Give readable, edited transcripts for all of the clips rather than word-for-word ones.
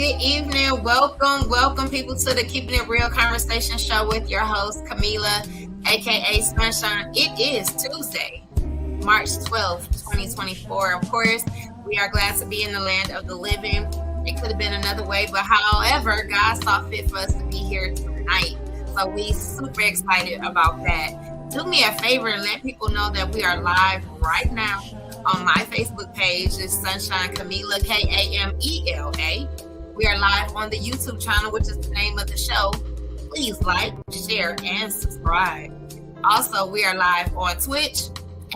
Good evening. Welcome people to the Keeping It Real Conversation Show with your host, Camila, aka Sunshine. It is Tuesday, March 12th, 2024. Of course, we are glad to be in the land of the living. It could have been another way, but however, God saw fit for us to be here tonight. So we super excited about that. Do me a favor and let people know that we are live right now on my Facebook page. It's Sunshine Camila, Kamela. We are live on the YouTube channel, which is the name of the show. Please like, share, and subscribe. Also, we are live on Twitch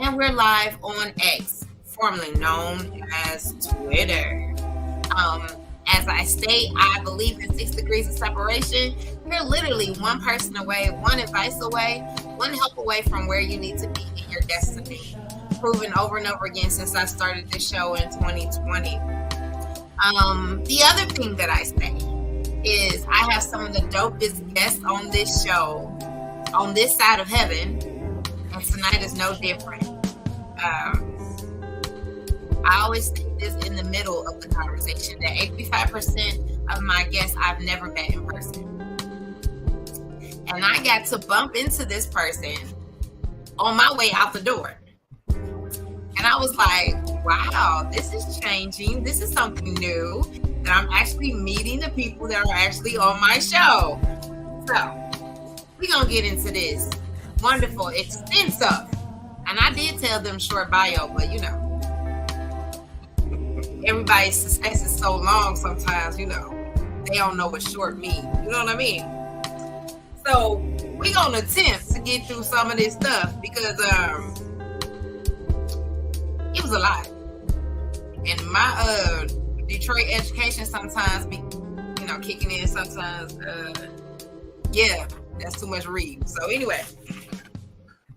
and we're live on X, formerly known as Twitter. As I state, I believe in 6 degrees of separation. You're literally one person away, one advice away, one help away from where you need to be in your destiny. Proven over and over again since I started this show in 2020. The other thing that I say is I have some of the dopest guests on this show, on this side of heaven, and tonight is no different. I always say this in the middle of the conversation, that 85% of my guests I've never met in person. And I got to bump into this person on my way out the door. And I was like, wow, this is changing. This is something new, that I'm actually meeting the people that are actually on my show. So we're going to get into this wonderful, extensive, and I did tell them short bio, but you know, everybody's success is so long sometimes, you know, they don't know what short means. You know what I mean? So we're going to attempt to get through some of this stuff because it was a lot. And my Detroit education sometimes be, you know, kicking in sometimes. Yeah, that's too much reading. So anyway,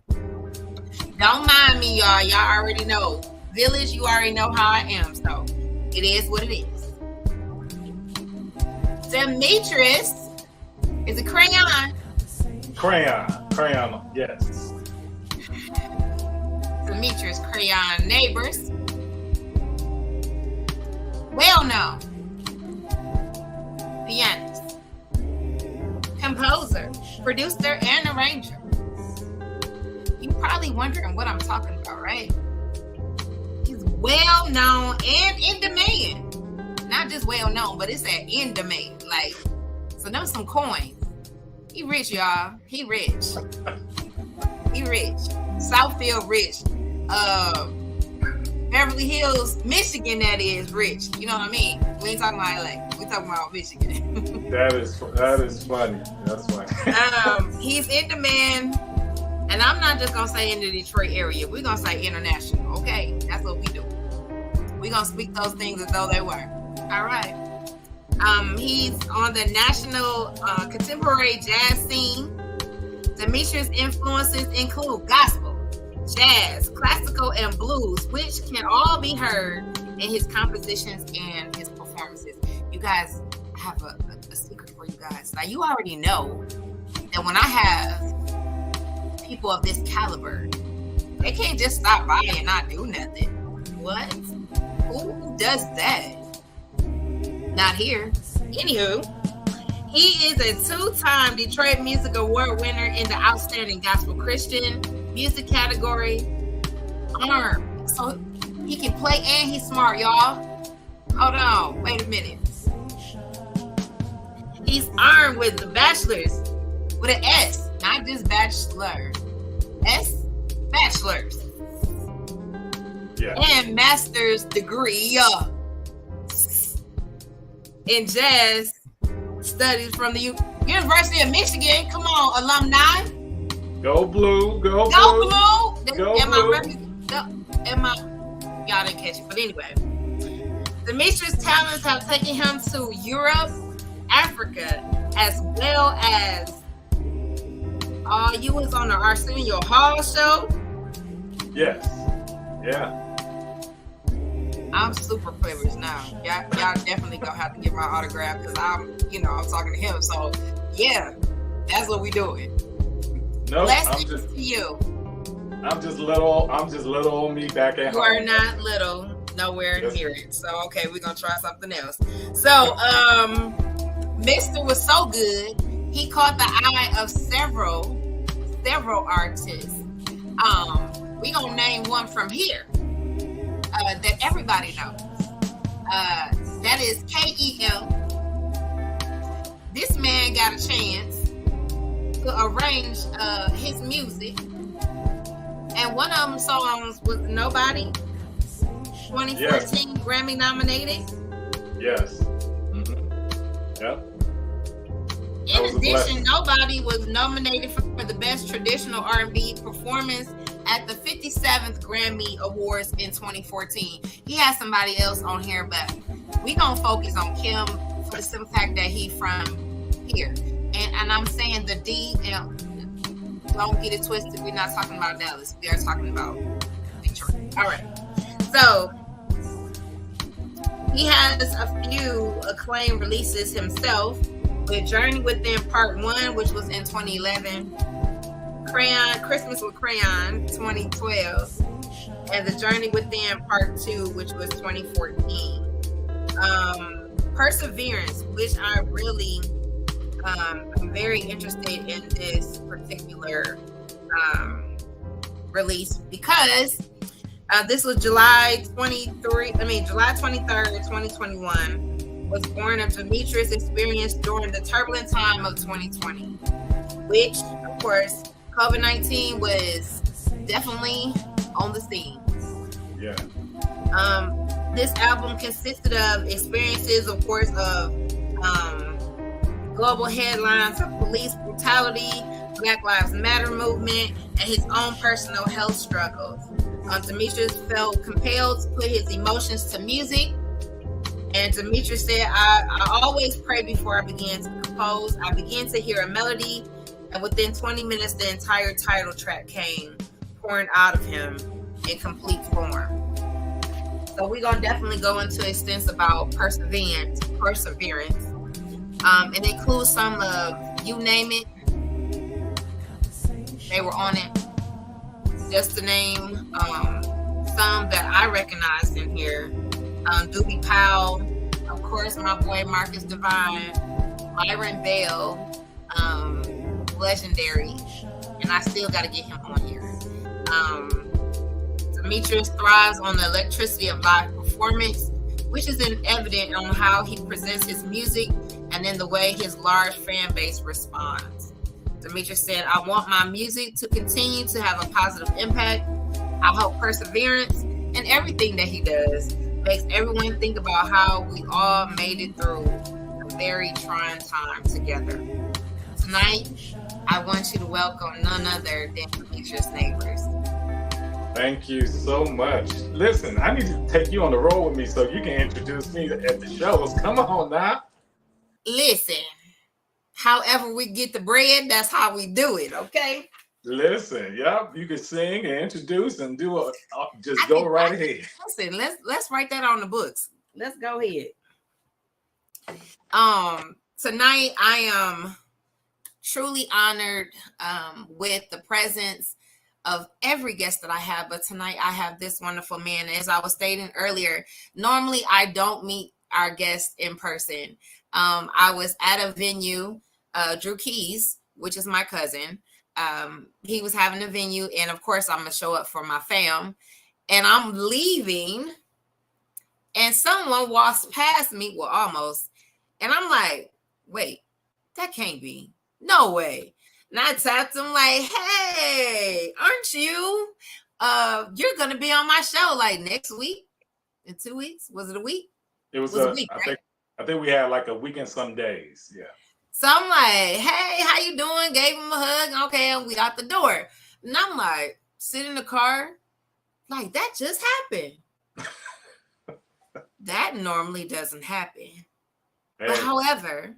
don't mind me, y'all. Y'all already know. Village, you already know how I am. So it is what it is. Demetrius is a crayon. Crayon, yes. Demetrius Crayon Nabors. Well known pianist, composer, producer, and arranger. You're probably wondering what I'm talking about, right? He's well known and in demand. Not just well known, but it's that in demand. Like, so them some coins. He rich, y'all. He rich. He rich. Southfield rich. Beverly Hills, Michigan, that is rich. You know what I mean? We ain't talking about LA. We talking about Michigan. That is funny. That's funny. He's in demand, and I'm not just gonna say in the Detroit area. We're gonna say international. Okay, that's what we do. We're gonna speak those things as though they were. All right. He's on the national contemporary jazz scene. Demetrius' influences include gospel, jazz, classical, and blues, which can all be heard in his compositions and his performances. You guys, I have a secret for you guys. Now, you already know that when I have people of this caliber, they can't just stop by and not do nothing. What? Who does that? Not here. Anywho, he is a 2-time Detroit Music Award winner in the Outstanding Gospel Christian Music category. Armed. So he can play and he's smart, y'all. Hold on. Wait a minute. He's armed with the bachelor's with an S, not just bachelor. S, bachelor's. Yeah. And master's degree in jazz studies from the University of Michigan. Come on, alumni. Go blue, go blue. Go Y'all didn't catch it, but anyway. Demetrius' talents have taken him to Europe, Africa, as well as you was on the Arsenio Hall show. Yes. Yeah. I'm super privileged now. Y'all definitely gonna have to get my autograph because I'm talking to him. So yeah, that's what we doing. No, Blessings to you. I'm just little old me back at home. You are not little. nowhere near it. So okay, we're gonna try something else. So Mr. was so good, he caught the eye of several artists. We gonna name one from here that everybody knows. That is KEL. This man got a chance to arrange his music, and one of them songs was Nobody, 2014 Grammy nominated. Yes. Mm-hmm. Yep. In addition, Nobody was nominated for the Best Traditional R&B Performance at the 57th Grammy Awards in 2014. He has somebody else on here, but we gonna focus on Kim for the simple fact that he from here. And I'm saying the D, and don't get it twisted, we're not talking about Dallas. We are talking about Detroit. All right. So he has a few acclaimed releases himself, with Journey Within Part 1, which was in 2011, Christmas with Crayon, 2012, and The Journey Within Part 2, which was 2014. Perseverance, which I really am very interested in this particular release, because this was July 23rd, 2021. Was born of Demetrius' experience during the turbulent time of 2020, which, of course, COVID-19 was definitely on the scene. Yeah. This album consisted of experiences, of course, of global headlines of police brutality, Black Lives Matter movement, and his own personal health struggles. Demetrius felt compelled to put his emotions to music. And Demetrius said, I always pray before I begin to compose. I began to hear a melody, and within 20 minutes, the entire title track came pouring out of him in complete form. So we're going to definitely go into extents about perseverance. It includes some of You Name It. They were on it. Just to name some that I recognized in here. Doobie Powell, of course, my boy Marcus Divine, Myron Bell, legendary, and I still got to get him on here. Demetrius thrives on the electricity of live performance, which is evident on how he presents his music and in the way his large fan base responds. Demetrius said, I want my music to continue to have a positive impact. I hope perseverance in everything that he does makes everyone think about how we all made it through a very trying time together. Tonight, I want you to welcome none other than Demetrius Nabors. Thank you so much. Listen, I need to take you on the road with me so you can introduce me at the shows. Come on now. Listen, however we get the bread, that's how we do it, okay? Listen, yep, you can sing and introduce and do go right ahead. Listen, let's write that on the books. Let's go ahead. Tonight I am truly honored with the presence of every guest that I have, but tonight I have this wonderful man. As I was stating earlier, normally I don't meet our guests in person. I was at a venue, Drew Keys, which is my cousin. He was having a venue, and of course I'm gonna show up for my fam, and I'm leaving, and someone walks past me, well, almost, and I'm like, wait, that can't be, no way. And I tapped him like, hey, aren't you you're gonna be on my show like next week, in 2 weeks? Was it a week? It was a week, right? I think we had like a week and some days. Yeah. So I'm like, hey, how you doing? Gave him a hug. Okay, and we out the door. And I'm like, sit in the car. Like, that just happened. That normally doesn't happen. Hey. But however,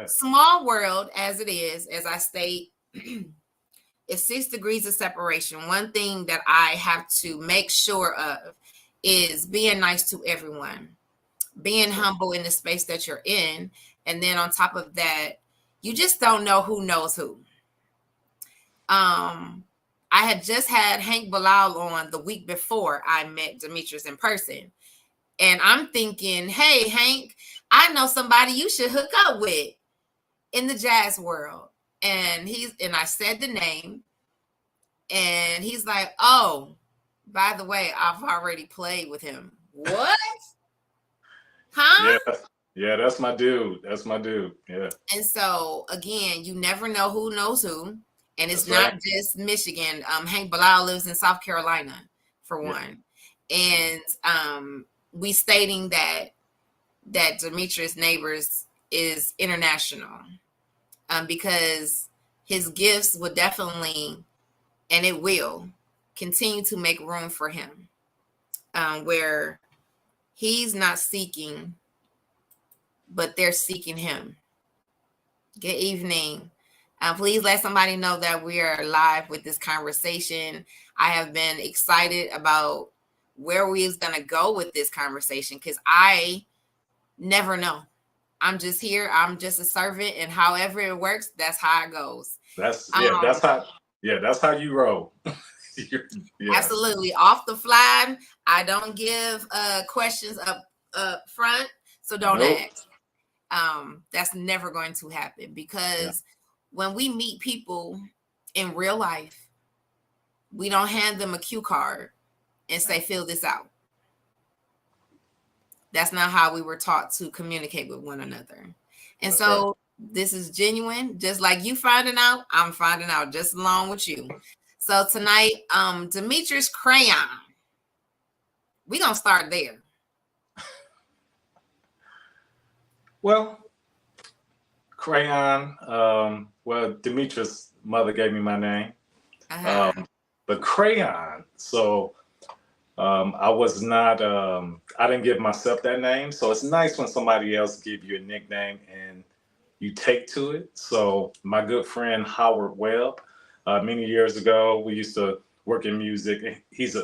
small world as it is, as I state, it's 6 degrees of separation. One thing that I have to make sure of is being nice to everyone, being humble in the space that you're in. And then on top of that, you just don't know who knows who. I had just had Hank Bilal on the week before I met Demetrius in person. And I'm thinking, hey, Hank, I know somebody you should hook up with in the jazz world. And I said the name, and he's like, oh, by the way, I've already played with him. What? Yeah, Huh? yeah, that's my dude. That's my dude. Yeah, And so again, you never know who knows who. And it's that's not right. just Michigan. Hank Bilal lives in South Carolina, for Yeah, one. And we stating that Demetrius Nabors is international, because his gifts would definitely, and it will, continue to make room for him, where he's not seeking, but they're seeking him. Good evening. Please let somebody know that we are live with this conversation. I have been excited about where we is going to go with this conversation, because I never know. I'm just here. I'm just a servant, and however it works, that's how it goes. that's yeah, Um, that's how you roll. Yeah. Absolutely. Off the fly, I don't give questions up front, so don't Nope. ask. That's never going to happen, Yeah. because when we meet people in real life, we don't hand them a cue card and say, fill this out. That's not how we were taught to communicate with one another. And That's right. so this is genuine, just like you finding out, I'm finding out just along with you. So tonight, Demetrius Crayon, we gonna start there. Well, Crayon. Well, Demetrius' mother gave me my name, Uh-huh. um, but Crayon. So I was not. I didn't give myself that name. So it's nice when somebody else give you a nickname and you take to it. So my good friend Howard Webb, many years ago, we used to work in music. He's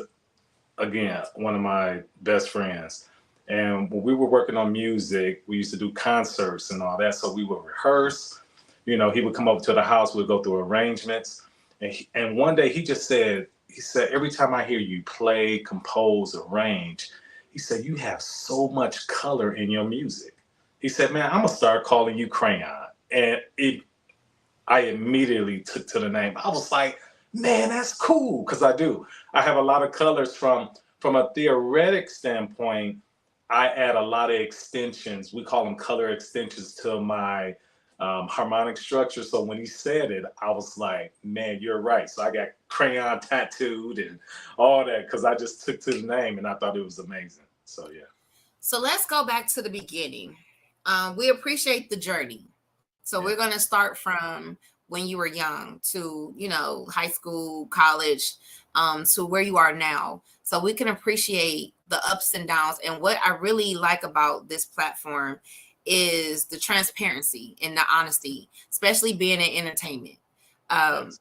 again one of my best friends. And when we were working on music, we used to do concerts and all that. So we would rehearse. You know, he would come over to the house. We'd go through arrangements. And one day he said, every time I hear you play, compose, arrange, he said, you have so much color in your music. He said, man, I'm gonna start calling you Crayon. And I immediately took to the name. I was like, man, that's cool, because I do. I have a lot of colors from a theoretic standpoint. I add a lot of extensions. We call them color extensions to my harmonic structure. So when he said it, I was like, man, you're right. So I got crayon tattooed and all that because I just took to the name and I thought it was amazing. So yeah. So let's go back to the beginning. We appreciate the journey. So Yeah. we're going to start from when you were young to, high school, college, to where you are now. So we can appreciate the ups and downs. And what I really like about this platform is the transparency and the honesty, especially being in entertainment. Um, Yes.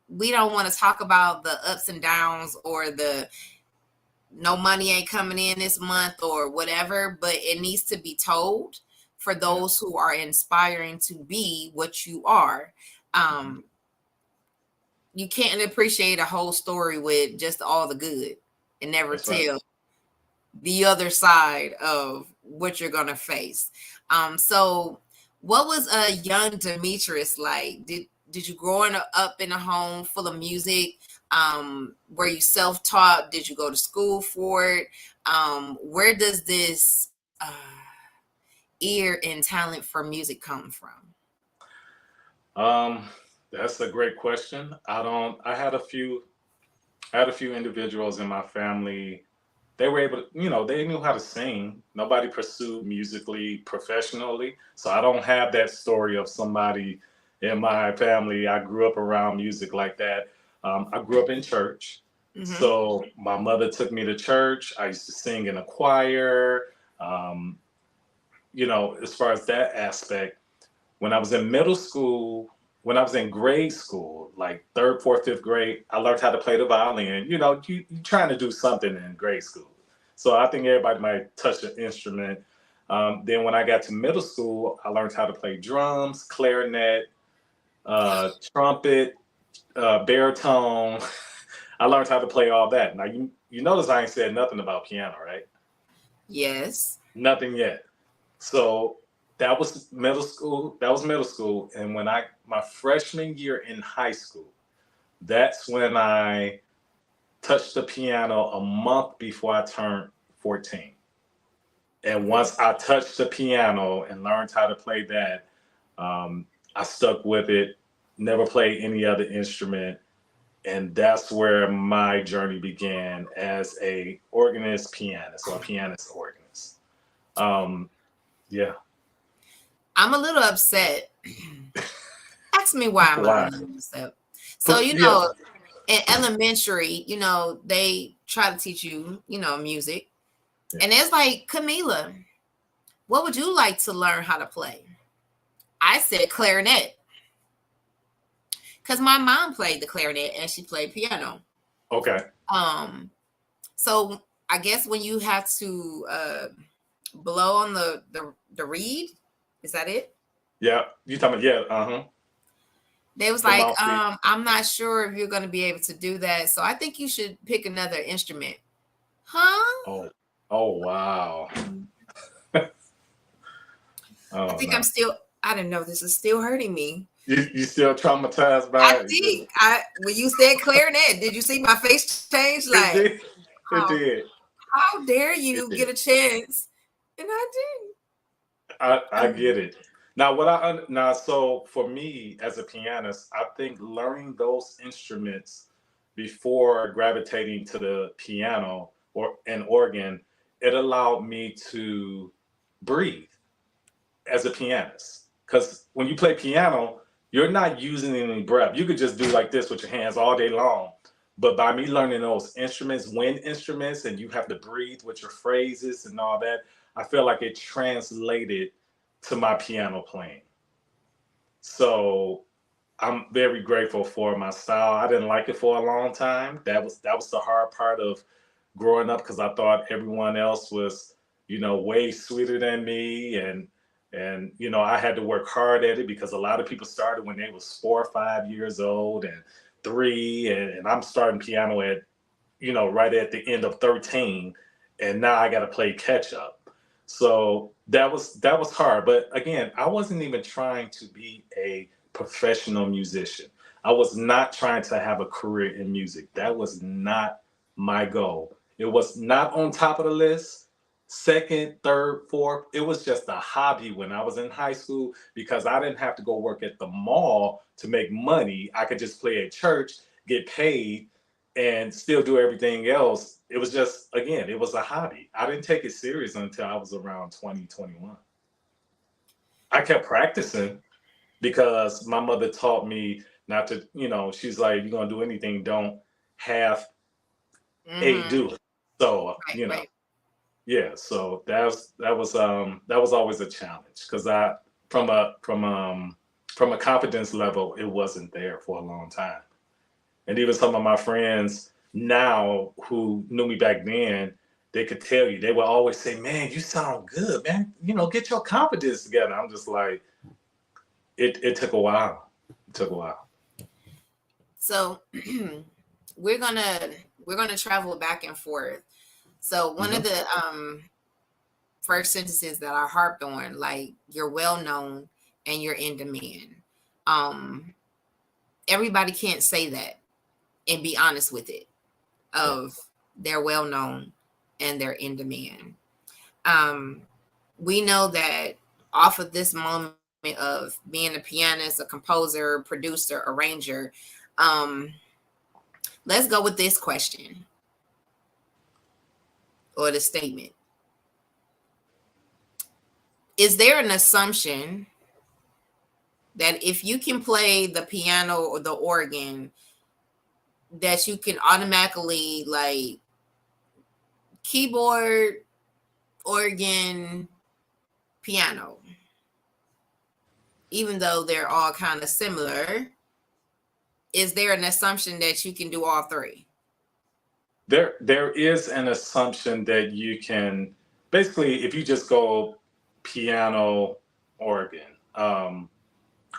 we don't want to talk about the ups and downs or the no money ain't coming in this month or whatever, but it needs to be told for Yeah. those who are inspiring to be what you are. Mhm. Um, you can't appreciate a whole story with just all the good and never That's right. tell the other side of what you're gonna face. So what was a young Demetrius like? Did you growing up in a home full of music? Were you self-taught? Did you go to school for it? Where does this ear and talent for music come from? Um, that's a great question. I don't. I had a few individuals in my family. They were able to, they knew how to sing. Nobody pursued musically professionally. So I don't have that story of somebody in my family. I grew up around music like that. I grew up in church. Mm-hmm. So my mother took me to church. I used to sing in a choir. Um, as far as that aspect, when I was in middle school, when I was in grade school, like third, fourth, fifth grade, I learned how to play the violin. You're trying to do something in grade school. So I think everybody might touch an instrument. Then when I got to middle school, I learned how to play drums, clarinet, trumpet, baritone. I learned how to play all that. Now you notice I ain't said nothing about piano, right? Yes. Nothing yet. So that was middle school. That was middle school, and when my freshman year in high school, that's when I touched the piano a month before I turned 14. And once I touched the piano and learned how to play that, I stuck with it. Never played any other instrument, and that's where my journey began as a organist pianist or pianist organist. Um, yeah. I'm a little upset. Ask me why I'm a Why? little upset. So, Yeah. in elementary, they try to teach you, music. Yeah. And it's like, Camila, what would you like to learn how to play? I said clarinet. Because my mom played the clarinet and she played piano. Okay. So I guess when you have to blow on the reed, is that it? Yeah. You talking about, yeah, uh-huh. They was The like, mouthpiece. I'm not sure if you're going to be able to do that. So I think you should pick another instrument. Huh? Oh. Oh wow. I Oh think no. I don't know. This is still hurting me. You still traumatized I by it? think when you said clarinet, did you see my face change? It Like, did. It how did. how dare It you did. get a chance? And I didn't. I get it. Now now so for me as a pianist, I think learning those instruments before gravitating to the piano or an organ, it allowed me to breathe as a pianist. Because when you play piano, you're not using any breath. You could just do like this with your hands all day long. But by me learning those instruments, wind instruments, and you have to breathe with your phrases and all that, I feel like it translated to my piano playing. So I'm very grateful for my style. I didn't like it for a long time. That was the hard part of growing up because I thought everyone else was, way sweeter than me, and I had to work hard at it because a lot of people started when they was 4 or 5 years old and 3, and I'm starting piano at right at the end of 13, and now I got to play catch up. So that was hard. But again, I wasn't even trying to be a professional musician. I was not trying to have a career in music. That was not my goal. It was not on top of the list. Second, third, fourth, it was just a hobby when I was in high school because I didn't have to go work at the mall to make money. I could just play at church, get paid, and still do everything else. It was just, again, it was a hobby. I didn't take it serious until I was around 2021. I kept practicing because my mother taught me not to, she's like, if you're going to do anything, don't half a Mm-hmm. do it. So, Right, right. yeah, so that was always a challenge because I from a confidence level, it wasn't there for a long time. And even some of my friends now who knew me back then, they could tell you, they would always say, "Man, you sound good, man. Get your confidence together." I'm just like, it took a while. It took a while. So we're gonna we're gonna travel back and forth. So one of Hmm. the first sentences that I harped on, like you're well known and you're in demand. Um, Everybody can't say that and be honest with it. Yeah. Of they're well known and they're in demand. Um, we know that off of this moment of being a pianist, a composer, producer, arranger. Um, let's go with this question or the statement. Is there an assumption that if you can play the piano or the organ, that you can automatically like keyboard, organ, piano, even though they're all kind of similar? Is there an assumption that you can do all three? There is an assumption that you can basically, if you just go piano, organ,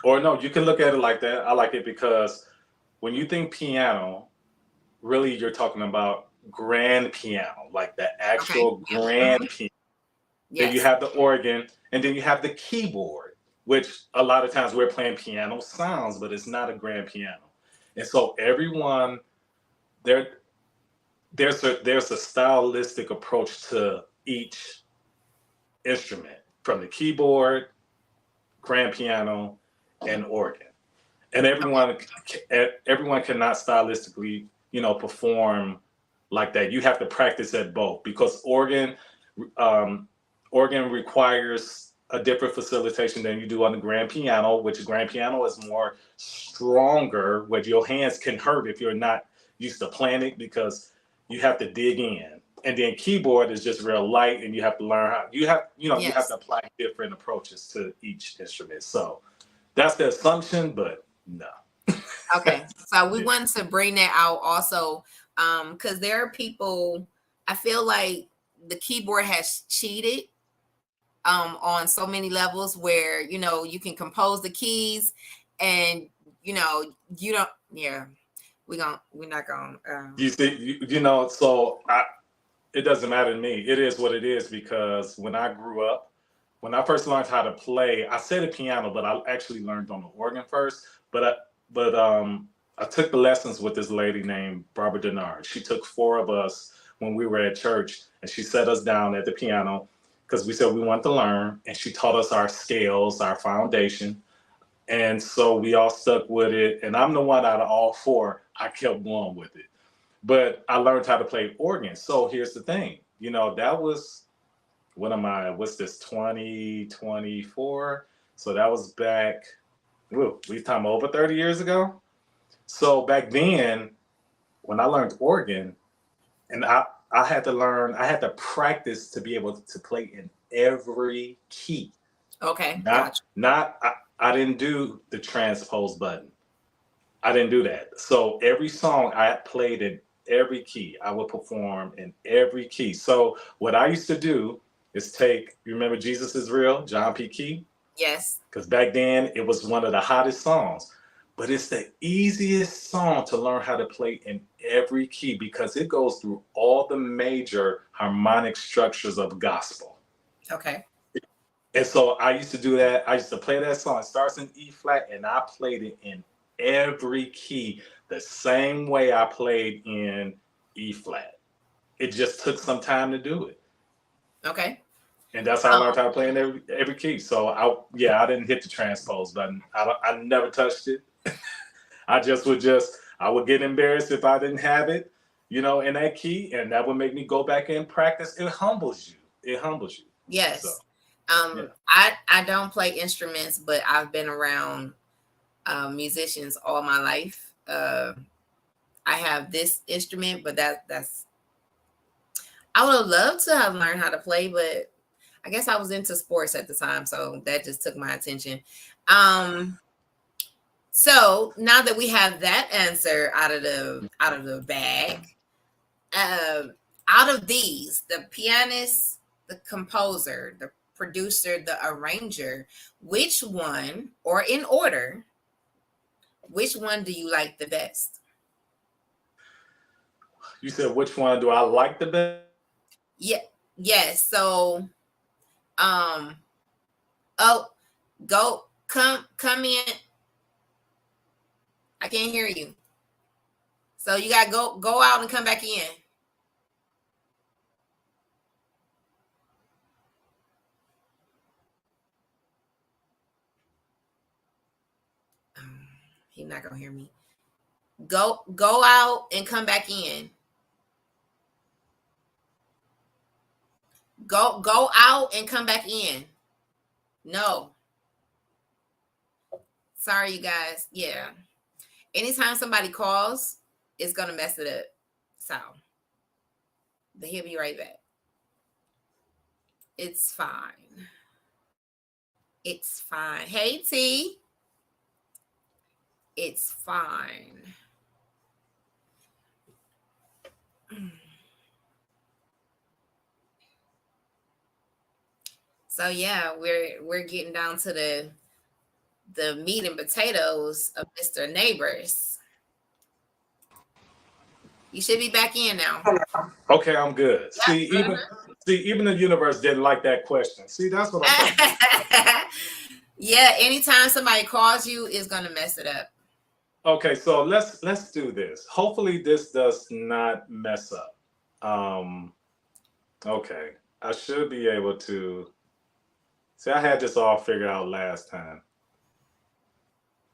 or no, you can look at it like that. I like it because when you think piano, really you're talking about grand piano, like the Okay. actual Yep. grand piano. Then you Yes. have the organ, and then you have the keyboard, which a lot of times we're playing piano sounds, but it's not a grand piano. And so everyone there there's a stylistic approach to each instrument, from the keyboard, grand piano, and organ. And Okay. everyone cannot stylistically, perform like that. You have to practice at both, because um, organ requires a different facilitation than you do on the grand piano, which grand piano is more stronger, where your hands can hurt if you're not used to playing it, because you have to dig in. And then keyboard is just real light, and you have to learn how you have to Yes. apply different approaches to each instrument. So that's the assumption, but no. Okay. So we Yeah. wanted to bring that out also, because there are people. I feel like the keyboard has cheated on so many levels, where you can compose the keys, and you don't. Yeah, we're not gonna. You see, so it doesn't matter to me. It is what it is, because when I grew up, when I first learned how to play, I said the piano, but I actually learned on the organ first. But I took the lessons with this lady named Barbara Denard. She took four of us when we were at church, and she set us down at the piano because we said we wanted to learn, and she taught us our scales, our foundation. And so we all stuck with it. And I'm the one out of all four, I kept going with it. But I learned how to play organ. So here's the thing, that was, what's this, 2024? So that was back, we talking over 30 years ago. So back then, when I learned organ, and I had to learn, I had to practice to be able to play in every key. Okay, Not, gotcha. not, I didn't do the transpose button. I didn't do that. So every song I played in every key. I would perform in every key. So what I used to do is you remember Jesus is Real, John P. Key? Yes. Because back then it was one of the hottest songs. But it's the easiest song to learn how to play in every key, because it goes through all the major harmonic structures of gospel. Okay. And so I used to do that. I used to play that song. It starts in E flat, and I played it in every key the same way I played in E flat. It just took some time to do it. Okay. And that's how I learned how to play in every key. So I didn't hit the transpose button. I never touched it. I would get embarrassed if I didn't have it, in that key, and that would make me go back and practice. It humbles you. It humbles you. So Yes. yeah. I don't play instruments, but I've been around musicians all my life. I have this instrument, but that's I would have loved to have learned how to play, but I guess I was into sports at the time, so that just took my attention. Um, so now that we have that answer out of the bag, um, out of these, the pianist, the composer, the producer, the arranger, which one, or in order, which one do you like the best? You said which one do I like the best? Yeah, yes. So, um, oh, come in. I can't hear you. So you gotta go out and come back in. He's not gonna hear me. Go out and come back in. Go out and come back in. No, sorry, you guys. Yeah. Anytime somebody calls, it's gonna mess it up. So, but he'll be right back. It's fine. It's fine. Hey T, it's fine. So yeah, we're getting down to the meat and potatoes of Mr. Neighbors. You should be back in now. Okay, I'm good. Yep. Even the universe didn't like that question. See, that's what I'm talking about. Yeah, anytime somebody calls you, is gonna mess it up. Okay, so let's do this. Hopefully this does not mess up. Okay. I should be able to see I had this all figured out last time.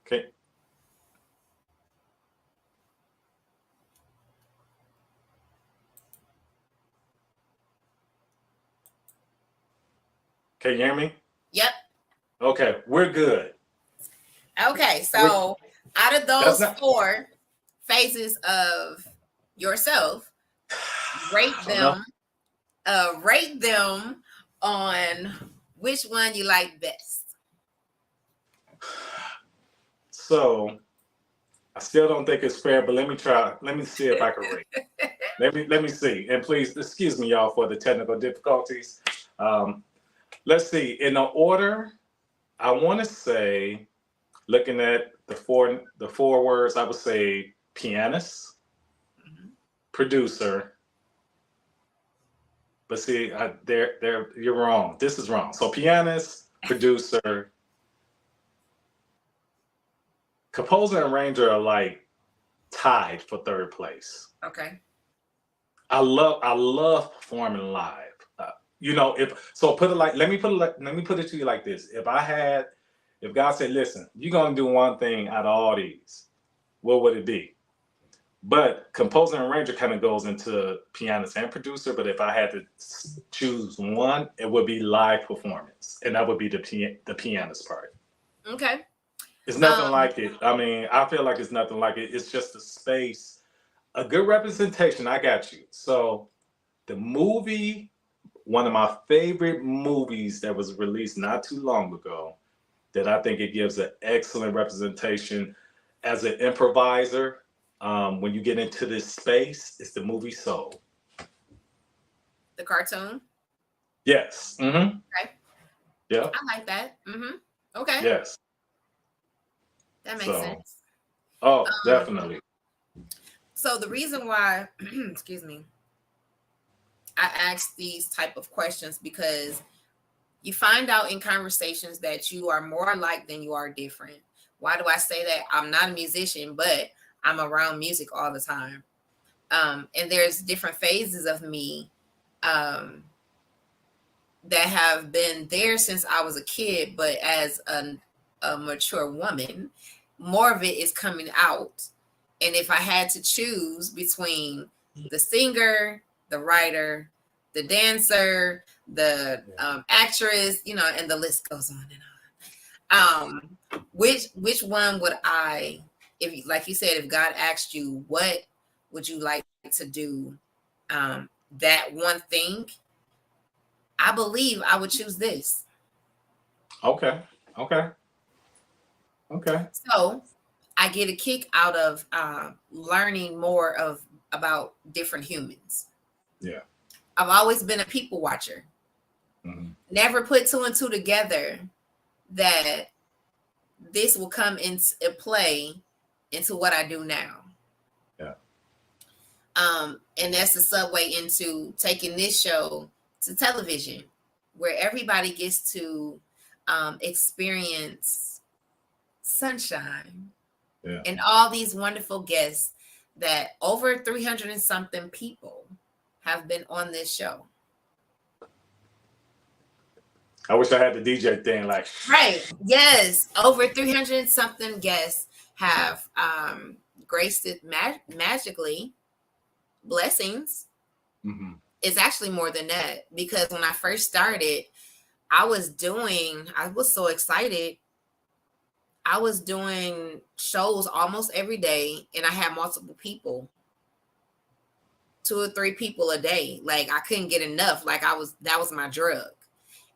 Okay. Can you hear me? Yep. Okay, we're good. Okay, We're so out of that's those not 4 phases of yourself, rate I don't know. them. Rate them on which one you like best. So I still don't think it's fair, but let me try. Let me see if I can rate. Let me see. And please excuse me, y'all, for the technical difficulties. Um, let's see. In the order, I want to say, looking at the four words, I would say pianist, producer. But see, you're wrong. This is wrong. So pianist, producer, composer, and arranger are like tied for third place. Okay. I love performing live. If so, let me put it to you like this: if God said, "Listen, you're gonna do one thing out of all these," what would it be? But composer and arranger kind of goes into pianist and producer. But if I had to choose one, it would be live performance, and that would be the pianist part. Okay. It's nothing Um, like it. I mean, I feel like it's nothing like it. It's just a space, a good representation. I got you. So the movie, one of my favorite movies that was released not too long ago, that I think it gives an excellent representation as an improviser. When you get into this space, it's the movie Soul. the cartoon. Yes. Mm-hmm. Okay. Yeah. I like that. Okay. Yes. That makes So, sense. oh, Um, definitely. so the reason why, excuse me, I ask these type of questions because you find out in conversations that you are more alike than you are different. Why do I say that? I'm not a musician, but I'm around music all the time. And there's different phases of me um, that have been there since I was a kid, but as a mature woman, more of it is coming out. And if I had to choose between the singer, the writer, the dancer, the actress, and the list goes on and on. Which one would I, if like you said, if God asked you, what would you like to do? That one thing, I believe I would choose this. Okay. Okay. Okay. So I get a kick out of learning more about different humans. Yeah. I've always been a people watcher. Hmm. Never put 2 and 2 together that this will come into play into what I do now. Yeah. And that's the subway into taking this show to television, where everybody gets to experience sunshine Yeah. and all these wonderful guests that over 300 and something people have been on this show. I wish I had the DJ thing like. Right. Yes. Over 300 and something guests have graced it magically. Blessings. Hmm. It's actually more than that because when I first started, I was so excited. I was doing shows almost every day and I had multiple people, 2 or 3 people a day. Like I couldn't get enough. Like that was my drug.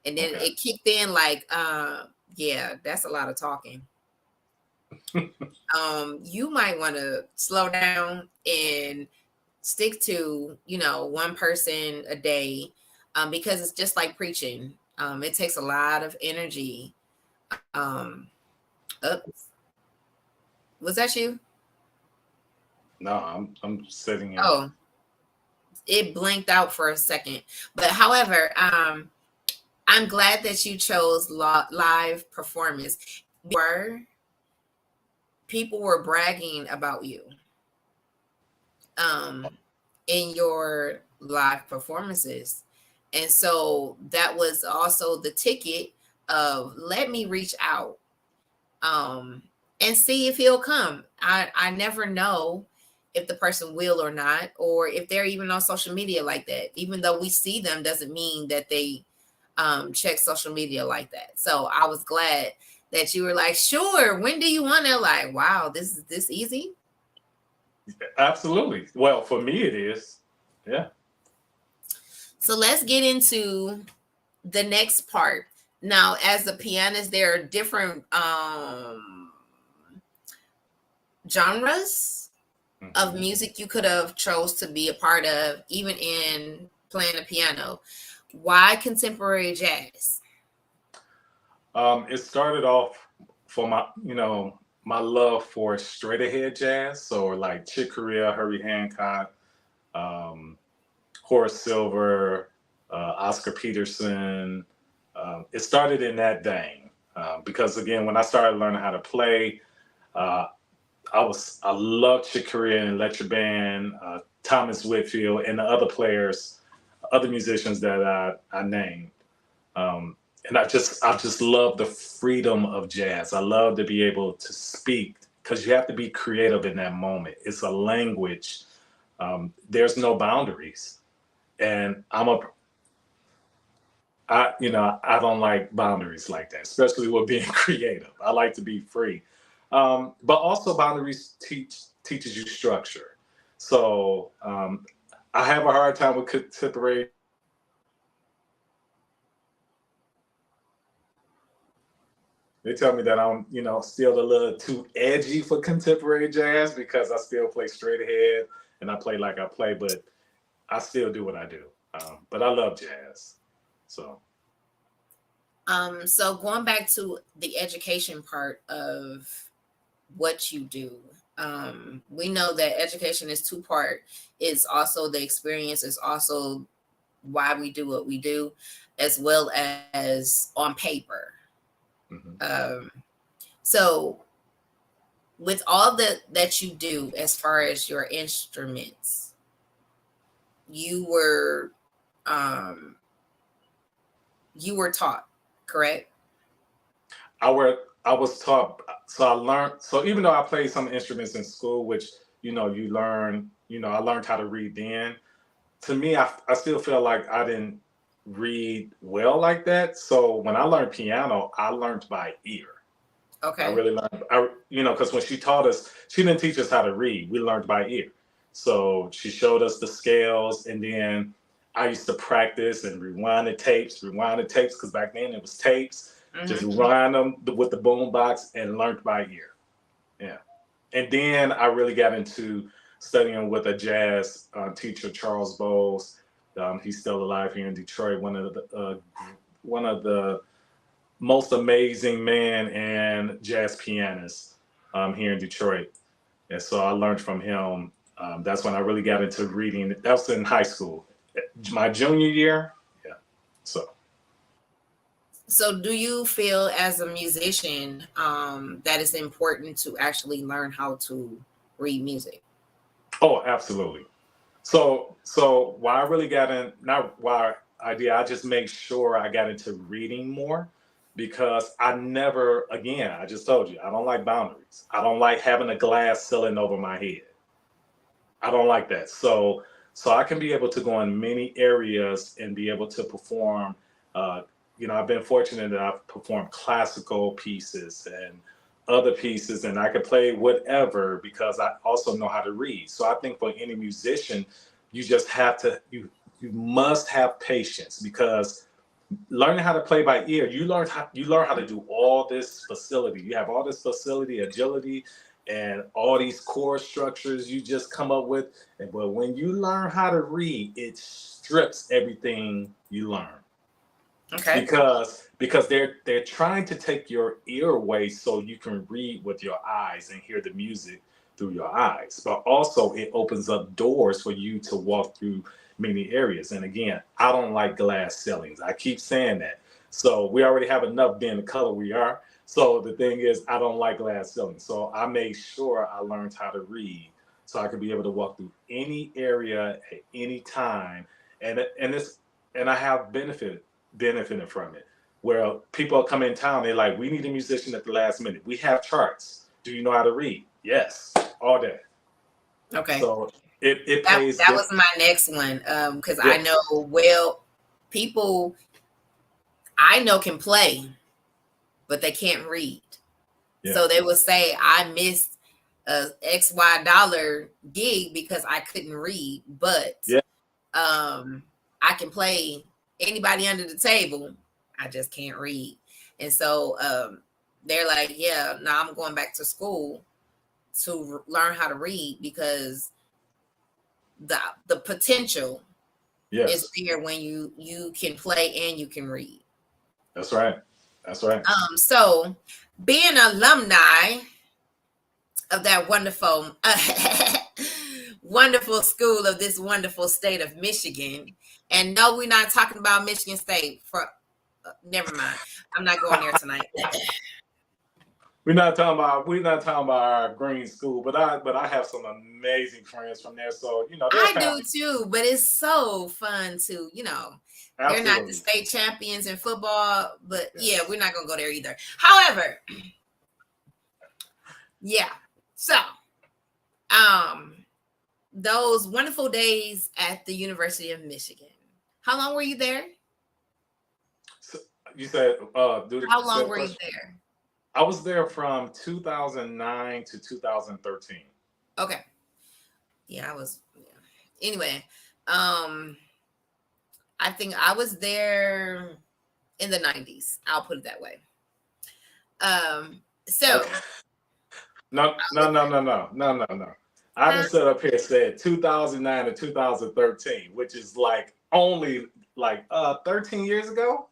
And then Okay. it kicked in like, yeah, that's a lot of talking. You might want to slow down and stick to, one person a day, because it's just like preaching. It takes a lot of energy. Um, oops. Was that you? No, I'm sitting here. Oh, it blinked out for a second. But however, I'm glad that you chose live performance. Before, people were bragging about you um, in your live performances. And so that was also the ticket of let me reach out um, and see if he'll come. I never know if the person will or not, or if they're even on social media like that. Even though we see them, doesn't mean that they check social media like that. So I was glad that you were like, sure. When do you want to? Like, wow, this is this easy. Absolutely. Well, for me it is. Yeah. So let's get into the next part. Now, as a pianist, there are different genres of Hmm. music you could have chose to be a part of, even in playing the piano. Why contemporary jazz? It started off for my love for straight ahead jazz. So like Chick Corea, Herbie Hancock, um, Horace Silver, Oscar Peterson. It started in that vein because again, when I started learning how to play, uh, I loved Chick Corea and Electric Band, Thomas Whitfield, and the other players, other musicians that I named. Um, and I just love the freedom of jazz. I love to be able to speak because you have to be creative in that moment. It's a language. There's no boundaries, and I don't like boundaries like that, especially with being creative. I like to be free, but also boundaries teaches you structure. So I have a hard time with contemporary jazz because they tell me that I'm, still a little too edgy for contemporary jazz because I still play straight ahead and I play like I play, but I still do what I do. But I love jazz. So, So going back to the education part of what you do, we know that education is two part. It's also the experience. It's also why we do what we do, as well as on paper. mhm. Um, so with all that you do as far as your instruments, you were um, you were taught, correct? I was taught, so I learned. So even though I played some instruments in school, which you learn, I learned how to read then. To me, I still feel like I didn't read well like that. So when I learned piano, I learned by ear. I Okay. really learned, because when she taught us, she didn't teach us how to read. We learned by ear. So she showed us the scales, and then I used to practice and rewind the tapes, because back then it was tapes. Just Hmm. rewind them with the boom box and learned by ear. Yeah. And then I really got into studying with a jazz teacher, Charles Bowles. He's still alive here in Detroit. One of the most amazing man and jazz pianist here in Detroit. And so I learned from him. That's when I really got into reading. That was in high school, my junior year. Yeah. So So do you feel as a musician that it's important to actually learn how to read music? oh, absolutely. So why I really got in, not why I did, I just make sure I got into reading more because I never, again, I just told you, I don't like boundaries. I don't like having a glass ceiling over my head. I don't like that. So I can be able to go in many areas and be able to perform. Uh, I've been fortunate that I've performed classical pieces and other pieces, and I can play whatever because I also know how to read. So I think for any musician, you just have to you must have patience because learning how to play by ear, you learn how to do all this facility. You have all this facility, agility, and all these core structures you just come up with. But when you learn how to read, it strips everything you learn Okay. because they're trying to take your ear away so you can read with your eyes and hear the music through your eyes, but also it opens up doors for you to walk through many areas. And again, I don't like glass ceilings. I keep saying that. So we already have enough being the color we are. So the thing is, I don't like glass ceilings. So I made sure I learned how to read so I could be able to walk through any area at any time. And I have benefited from it. Where people come in town, they're like, we need a musician at the last minute. We have charts. Do you know how to read? Yes, all day. Okay. So it That pays that was my next one. Because I yes, know, well, people I know can play, but they can't read. yeah, So they will say, I missed a XY gig because I couldn't read, but yeah. I can play anybody under the table. I just can't read. And so they're like, yeah, now I'm going back to school to learn how to read because the potential is Yes, there when you can play and you can read. that's right. That's right. So being alumni of that wonderful wonderful school of this wonderful state of Michigan. And no, we're not talking about Michigan State for never mind. I'm not going there tonight. We're not talking about our green school, but I have some amazing friends from there. So they're I do family. too, but it's so fun to, they're not the Absolutely. state champions in football, but yeah, Yes. we're not going to go there either. However, yeah. So, um those wonderful days at the University of Michigan. How long were you there? So you said do the How say long the were you question. there? I was there from 2009 to 2013. Okay. Yeah, I was. Yeah. Anyway, um, I think I was there in the '90s. I'll put it that way. So Okay. No, I no, was no, no, no, no, no, no. I there. Huh? just set up here and said 2009 to 2013, which is like only like 13 years ago.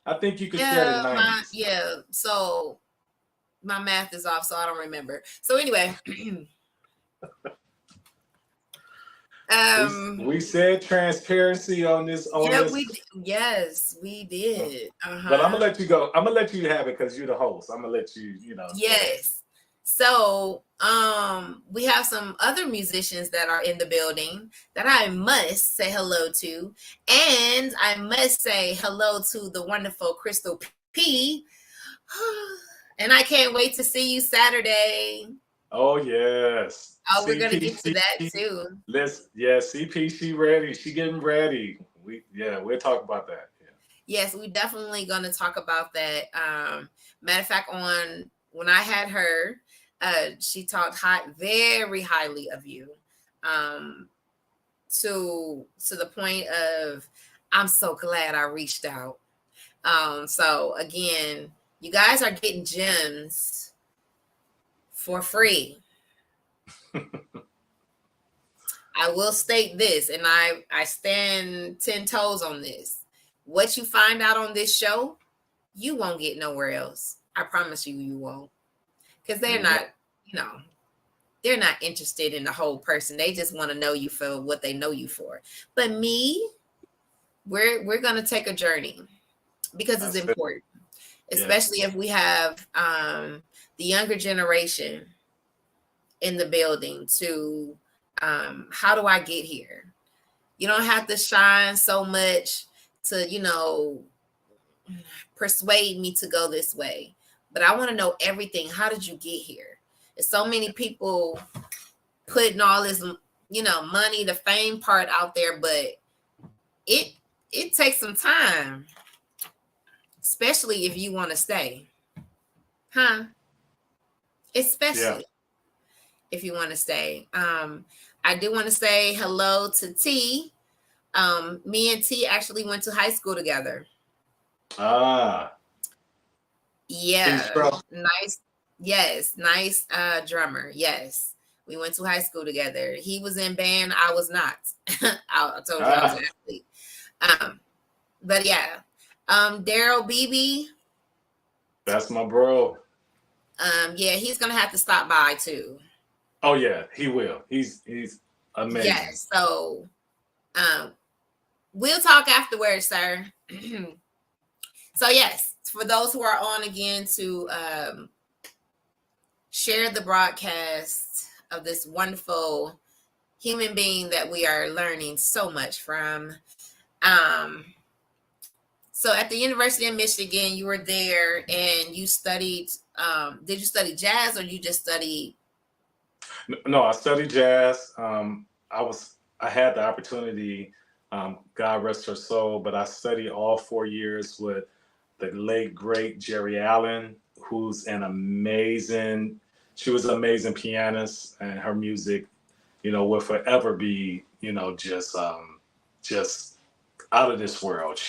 I think you could say the Yeah, my 90s. yeah. So my math is off, so I don't remember. So anyway, We um, we said transparency on yeah, this, yes, we did. Uh but I'm huh. gonna let you go. I'm gonna let you have it because you're the host. I'm gonna let you, go ahead. Yes. So, we have some other musicians that are in the building that I must say hello to. And I must say hello to the wonderful Crystal P. And I can't wait to see you Saturday. Oh yes, Oh, we're gonna get to CP. that too. CP. She ready. She getting ready. We'll talk about that. Yeah. Yes, we definitely gonna talk about that. Matter of fact, on when I had her, she talked very highly of you, um, to the point of I'm so glad I reached out. So again, you guys are getting gems for free. I will state this, and I stand 10 toes on this. What you find out on this show, you won't get nowhere else. I promise you, you won't, because they're Amen. not, you know, they're not interested in the whole person. They just want to know you for what they know you for. But me, we're gonna take a journey because it's That's it. important, especially Yes. if we have the younger generation in the building to how do I get here? You don't have to shine so much to, persuade me to go this way. But I want to know everything. How did you get here? There's so many people putting all this, money, the fame part out there, but it it takes some time, especially if you want to stay. Huh? Yeah. Especially if you want to stay. I do want to say hello to T. Me and T actually went to high school together. Ah, he's Yeah, from. nice. Yes, nice drummer. Yes. We went to high school together. He was in band, I was not. I told you I was Ah, an athlete. Um, but yeah. Daryl Beebe, that's my bro. yeah, he's gonna have to stop by too. Oh yeah, he will. He's amazing. Yes. So um, we'll talk afterwards, sir. So yes, for those who are on again to share the broadcast of this wonderful human being that we are learning so much from. Um, so at the University of Michigan, you were there and you studied. Did you study jazz or you just studied? No, I studied jazz. I had the opportunity, God rest her soul, but I studied all 4 years with the late great Jerry Allen, who's an amazing. She was an amazing pianist, and her music, will forever be, just out of this world.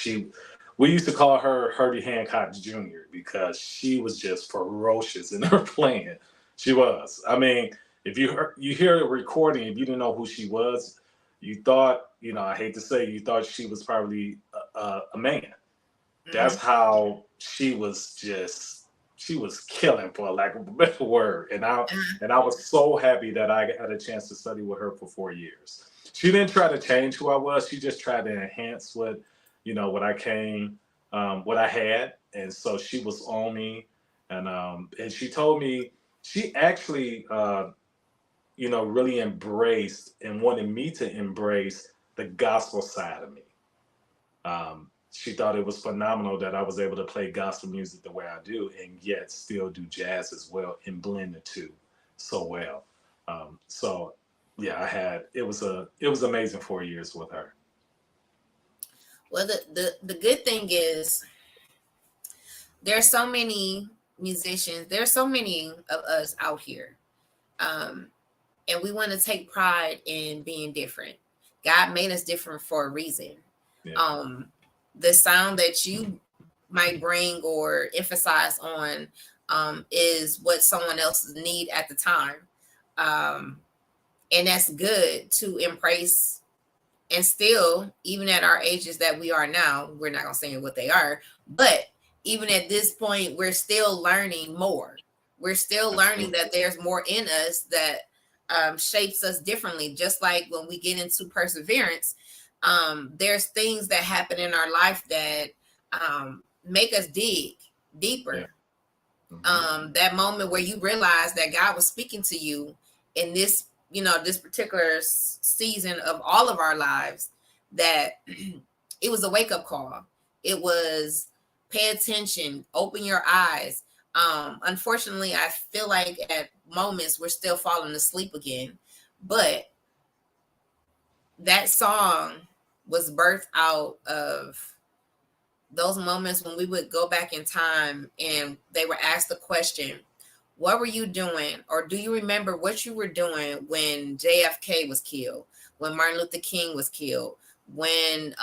We used to call her Herbie Hancock Jr. because she was just ferocious in her playing. She was. I mean, if you hear the recording, if you didn't know who she was, you thought, I hate to say, you thought she was probably a man. That's Mhm. how she was killing, for lack of a better word. And I was so happy that I had a chance to study with her for 4 years. She didn't try to change who I was. She just tried to enhance what I had. And so she was on me, and she told me she actually really embraced and wanted me to embrace the gospel side of me. She thought it was phenomenal that I was able to play gospel music the way I do, and yet still do jazz as well and blend the two so well. So yeah, it was amazing 4 years with her. Well, the good thing is there's so many musicians. There's so many of us out here, um, and we want to take pride in being different. God made us different for a reason. Yeah. Um, the sound that you might bring or emphasize on is what someone else's need at the time, um, and that's good to embrace. And still, even at our ages that we are now, we're not gonna say what they are, but even at this point, we're still learning more. We're still learning Absolutely. that there's more in us that shapes us differently. Just like when we get into perseverance, there's things that happen in our life that make us dig Yeah. deeper. Hmm. That moment where you realize that God was speaking to you in this, this particular season of all of our lives, that it was a wake up call. It was pay attention, open your eyes. Unfortunately, I feel like at moments we're still falling asleep again, but that song was birthed out of those moments when we would go back in time and they were asked the question, what were you doing? Or do you remember what you were doing when JFK was killed, when Martin Luther King was killed, when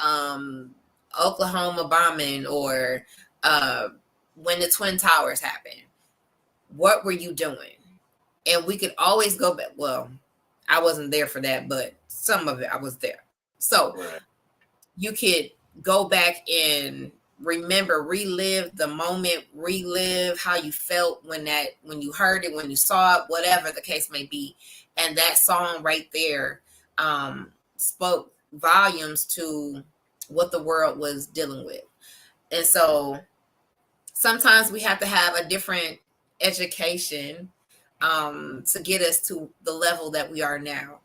Oklahoma bombing, or uh, when the Twin Towers happened? What were you doing? And we could always go back. Well, I wasn't there for that, but some of it I was there. So Right. you could go back and remember, relive the moment, relive how you felt when you heard it, when you saw it, whatever the case may be. And that song right there spoke volumes to what the world was dealing with. And so sometimes we have to have a different education to get us to the level that we are now.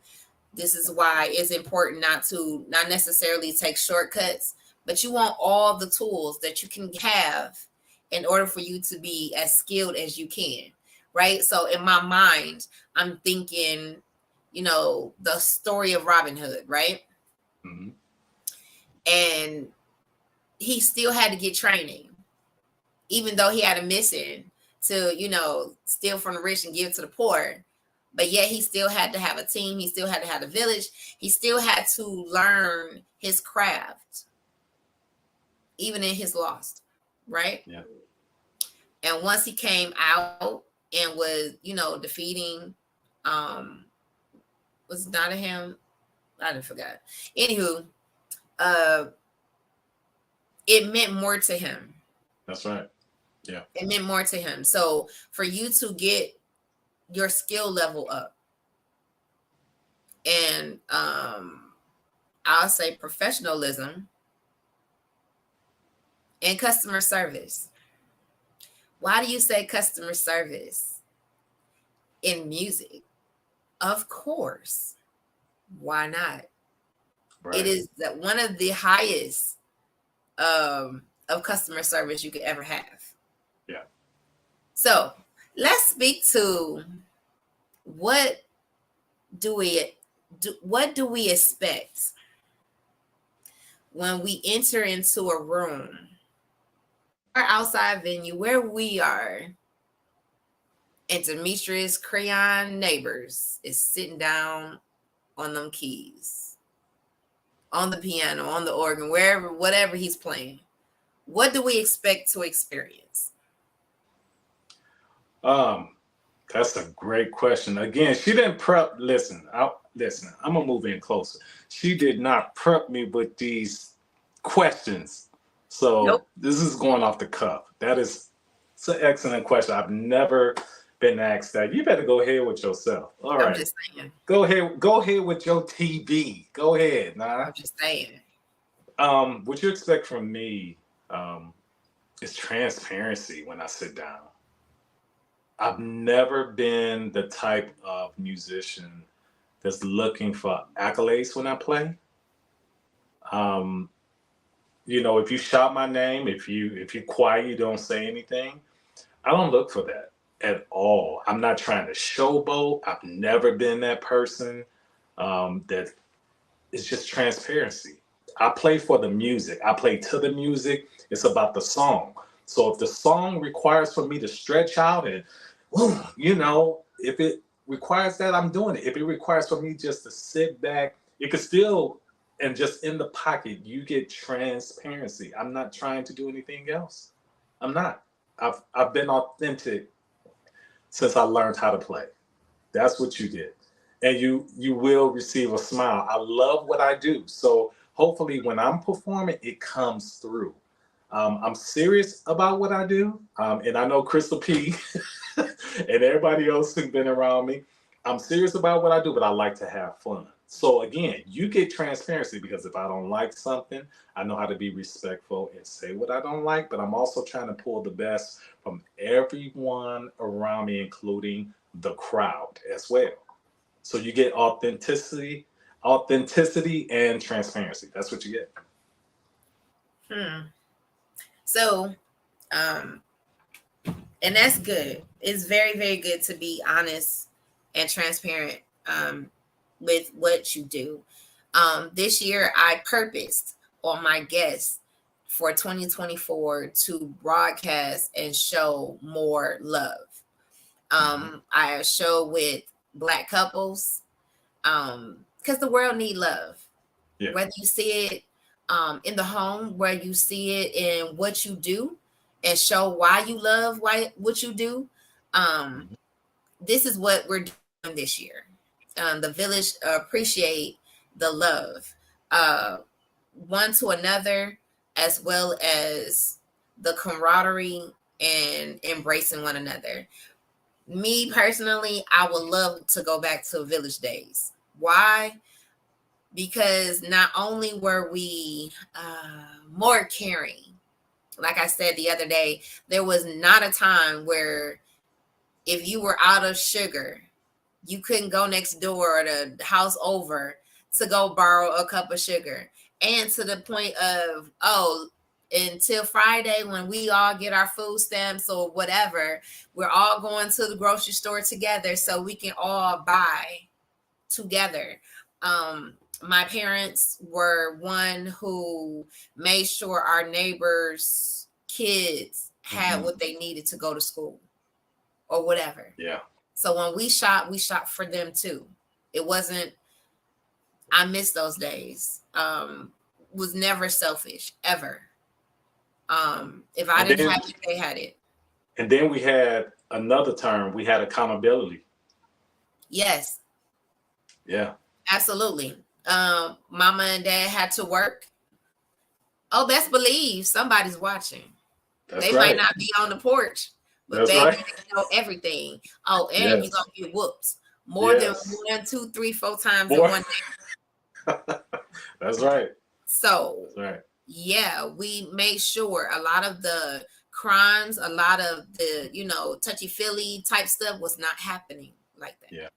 This is why it's important not necessarily take shortcuts, but you want all the tools that you can have in order for you to be as skilled as you can, right? So in my mind, I'm thinking, the story of Robin Hood, right? Hmm. And he still had to get training, even though he had a mission to, steal from the rich and give to the poor. But yet he still had to have a team. He still had to have a village. He still had to learn his craft, even in his loss, right? Yeah. And once he came out and was, defeating, um, was Nottingham? I didn't forget. Anywho, uh, it meant more to him. That's right. Yeah. It meant more to him. So for you to get your skill level up, and I'll say professionalism and customer service. Why do you say customer service in music? Of course. Why not? It Right. is that one of the highest of customer service you could ever have. Yeah. So let's speak to what do we what do we expect when we enter into a room or outside venue where we are, and Demetrius Crayon Neighbors is sitting down on them keys, on the piano, on the organ, wherever, whatever he's playing. What do we expect to experience? That's a great question. Again, she didn't prep. Listen. I'm gonna move in closer. She did not prep me with these questions, so Nope. this is going off the cuff. It's an excellent question. I've never been asked that. You better go ahead with yourself. All I'm right, just saying. go ahead with your TV. Go ahead, nah. I'm just saying. What you expect from me is transparency when I sit down. I've never been the type of musician that's looking for accolades when I play. Um, if you shout my name, if you quiet, you don't say anything. I don't look for that at all. I'm not trying to showboat. I've never been that person. That it's just transparency. I play for the music. I play to the music. It's about the song. So if the song requires for me to stretch out and, if it requires that, I'm doing it. If it requires for me just to sit back, it could still, and just in the pocket, you get transparency. I'm not trying to do anything else. I'm not. I've been authentic since I learned how to play. That's what you get. And you will receive a smile. I love what I do. So hopefully when I'm performing, it comes through. I'm serious about what I do. And I know Crystal P and everybody else who's been around me, I'm serious about what I do, but I like to have fun. So again, you get transparency because if I don't like something, I know how to be respectful and say what I don't like, but I'm also trying to pull the best from everyone around me, including the crowd as well. So you get authenticity and transparency. That's what you get. So, um, and that's good. It's very, very good to be honest and transparent with what you do. This year, I purposed on my guests for 2024 to broadcast and show more love. I show with Black couples because the world need love. Yeah. Whether you see it in the home, where you see it in what you do, and show why you love what you do. Um, this is what we're doing this year. The village appreciate the love, one to another, as well as the camaraderie and embracing one another. Me personally, I would love to go back to village days. Why? Because not only were we more caring, like I said the other day, there was not a time where if you were out of sugar, you couldn't go next door or the house over to go borrow a cup of sugar. And to the point of, until Friday when we all get our food stamps or whatever, we're all going to the grocery store together so we can all buy together. My parents were one who made sure our neighbors' kids had what they needed to go to school or whatever. Yeah. So when we shop for them too. It wasn't, I miss those days. Was never selfish, ever. If I didn't have it, they had it. And then we had another term, we had accountability. Yes. Yeah. Absolutely. Mama and dad had to work. Oh, best believe somebody's watching. They might not be on the porch, but That's baby, right. they know everything. Oh, and you're gonna get whooped. more than Yes. 1, 2, 3, 4 times in Boy. one day. That's right. So That's right. yeah, we made sure a lot of the crimes, a lot of the, touchy feely type stuff was not happening like that. Yeah.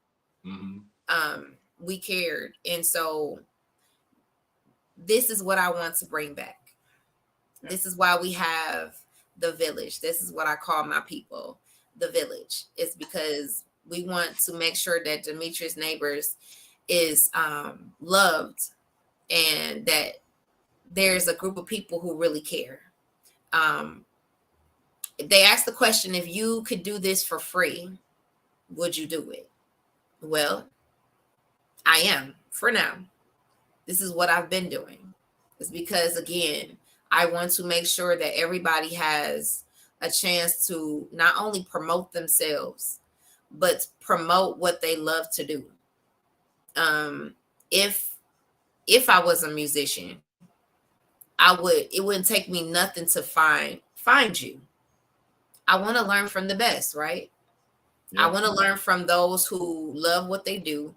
Mm-hmm. We cared. And so this is what I want to bring back. Yeah. This is why we have the village. This is what I call my people, the village. It's because we want to make sure that Demetrius Nabors is loved, and that there's a group of people who really care. Um, they asked the question, if you could do this for free, would you do it? Well, I am for now. This is what I've been doing. It's because, again, I want to make sure that everybody has a chance to not only promote themselves, but promote what they love to do. Um, if I was a musician, it wouldn't take me nothing to find you. I want to learn from the best, right? Yeah. I want to learn from those who love what they do,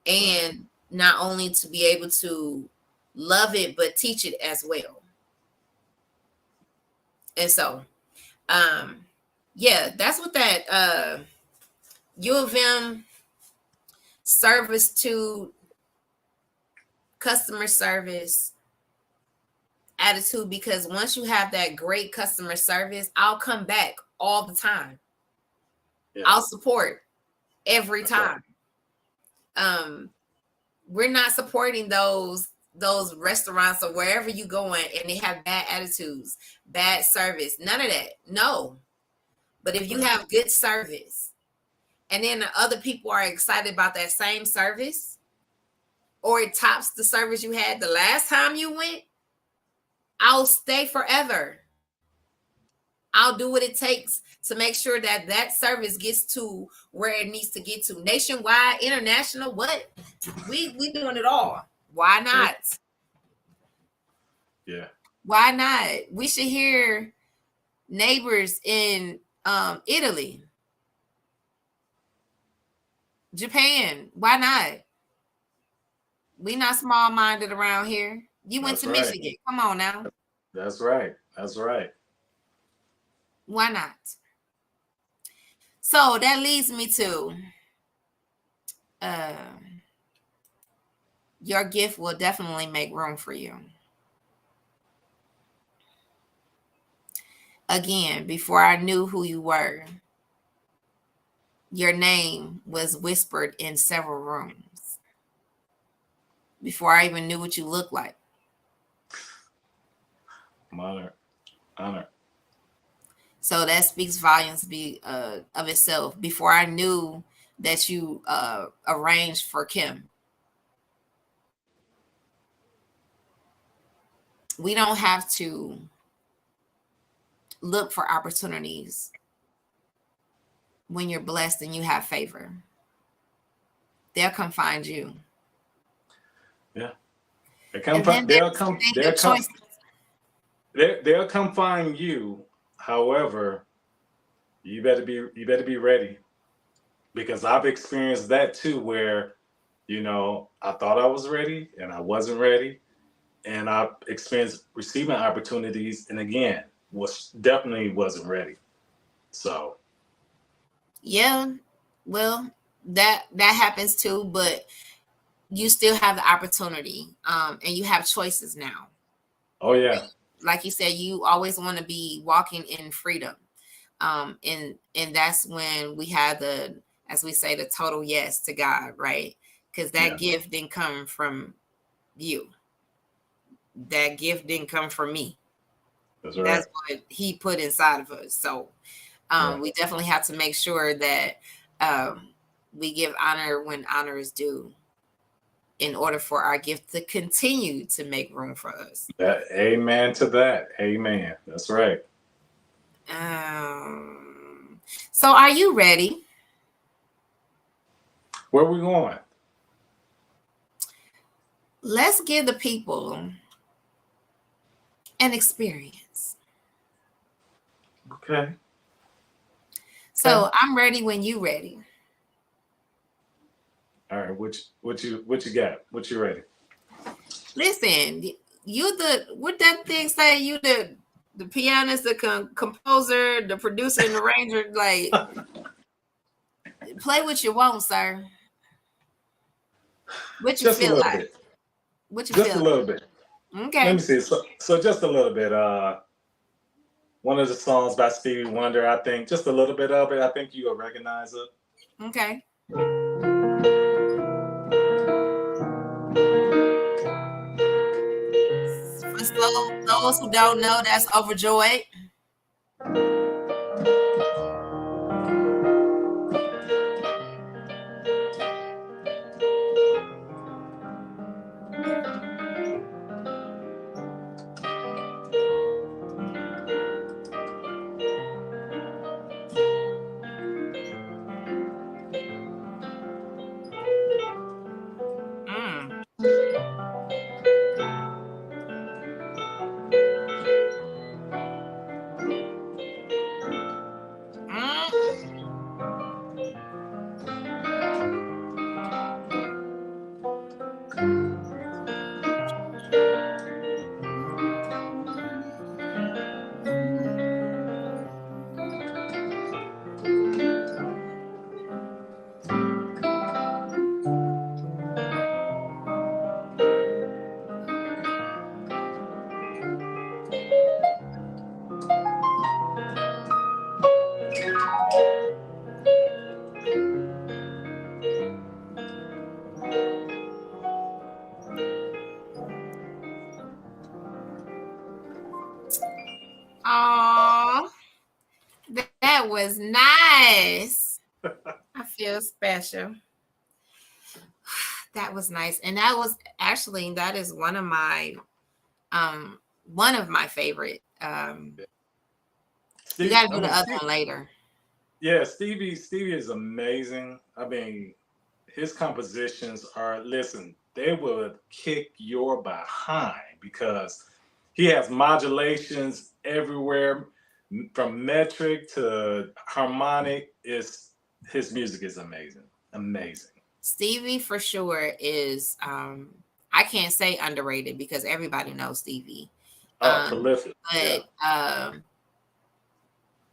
and not only to be able to love it, but teach it as well. And so, yeah, that's what that U of M service to customer service attitude, because once you have that great customer service, I'll come back all the time. Yeah. I'll support every That's right. time. We're not supporting those restaurants or wherever you going and they have bad attitudes, bad service, none of that. No. But if you Right. have good service, and then the other people are excited about that same service, or it tops the service you had the last time you went, I'll stay forever. I'll do what it takes to make sure that that service gets to where it needs to get to. Nationwide, international, what? We doing it all. Why not? Yeah. Why not? We should hear Neighbors in Italy, Japan. Why not? We not small minded around here. You went That's to right. Michigan. Come on now. That's right. That's right. Why not? So that leads me to uh, your gift will definitely make room for you. Again, before I knew who you were, your name was whispered in several rooms. Before I even knew what you looked like. I'm honored. Honored. So that speaks volumes of itself. Before I knew that you arranged for Kim. We don't have to look for opportunities when you're blessed and you have favor. They'll come find you. Yeah. And then They'll there's come. the choice. They'll come find you. However, you better be ready, because I've experienced that too, where I thought I was ready and I wasn't ready, and I experienced receiving opportunities, and again, was definitely wasn't ready. So Yeah, well, that happens too, but you still have the opportunity, and you have choices now. oh yeah, Like you said, you always want to be walking in freedom, and that's when we have the, as we say, the total yes to God, right? Because that yeah, gift didn't come from you. That gift didn't come from me. that's right. That's what He put inside of us. So Yeah, we definitely have to make sure that we give honor when honor is due, in order for our gift to continue to make room for us. amen to that. Amen. That's right. Um, so are you ready? Where we going? Let's give the people an experience. Okay. So I'm ready when you ready. All right, what you got? What you ready? Listen, you the what that thing say? You the pianist, the composer, the producer, and the arranger. Like, play what you want, sir. What you Just a feel little like? bit. What you Just a feel little bit. like? Let Okay. me see. So just a little bit. One of the songs by Stevie Wonder. I think just a little bit of it. I think you'll recognize it. Okay. For those who don't know, that's Overjoyed. Mm. Mm. Aw, that was nice. I feel special. That was nice, and that was actually that is um one of my favorite. You Steve, got to I do the mean, other Steve, one later. yeah, Stevie is amazing. I mean, his compositions are listen, they would kick your behind because he has modulations everywhere from metric to harmonic. Is his music is amazing. Amazing. Stevie for sure is I can't say underrated because everybody knows Stevie. Oh, prolific. Yeah. But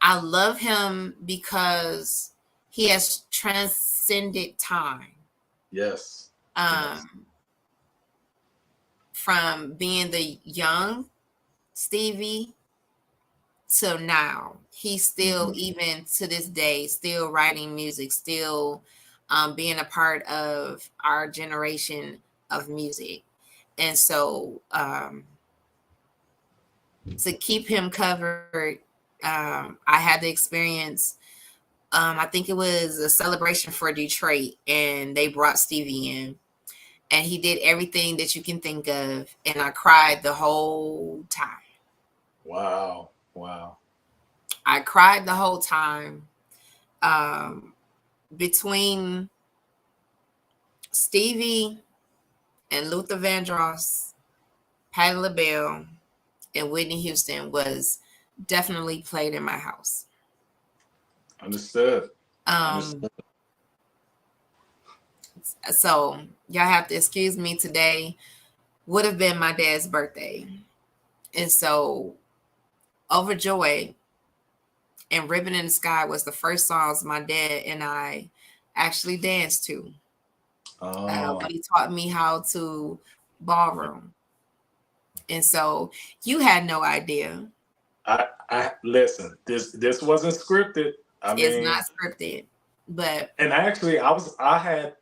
I love him because he has transcended time. Yes. Yes. Um from being the young Stevie to now. He's still, Hmm. even to this day, still writing music, still being a part of our generation of music. And so to keep him covered, I had the experience. I think it was a celebration for Detroit, and they brought Stevie in, and he did everything that you can think of, and I cried the whole time. Wow. Wow. I cried the whole time. Um, Between Stevie and Luther Vandross, Patti LaBelle, and Whitney Houston was definitely played in my house. Understood. Um, Understood. so y'all have to excuse me today. Would have been my dad's birthday. And so Overjoyed and Ribbon in the Sky was the first songs my dad and I actually danced to. Oh, When he taught me how to ballroom. And so you had no idea. I listen. This wasn't scripted. I It's mean, not scripted, but and actually, I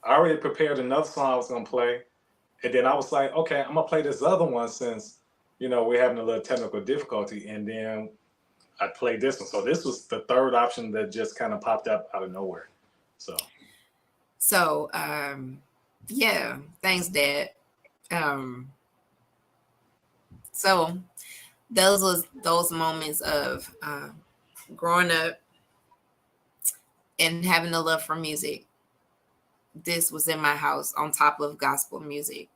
already prepared another song I was gonna play, and then I was like, okay, I'm gonna play this other one since we're having a little technical difficulty, and then I played this one. So this was the third option that just kind of popped up out of nowhere. So so yeah, thanks, Dad. Um, so those was those moments of growing up and having a love for music. This was in my house on top of gospel music.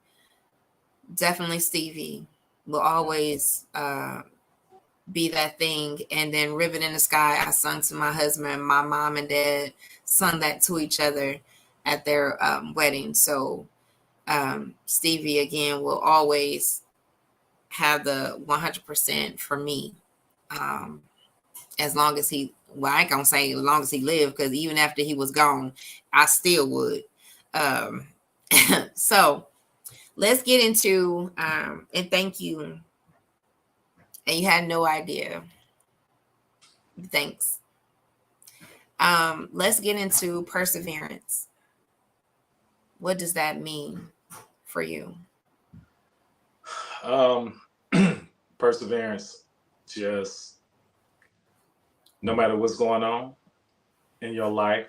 Definitely Stevie will yeah, always be that thing. And then Ribbon in the Sky, I sung to my husband. My mom and dad sung that to each other. at their wedding. So Stevie again will always have the 100% for me. Um, as long as he, well, I ain't gonna say as long as he lived, because even after he was gone, I still would. Um, so let's get into, and thank you. And you had no idea. Thanks. Let's get into perseverance. What does that mean for you? Um, Perseverance, just no matter what's going on in your life,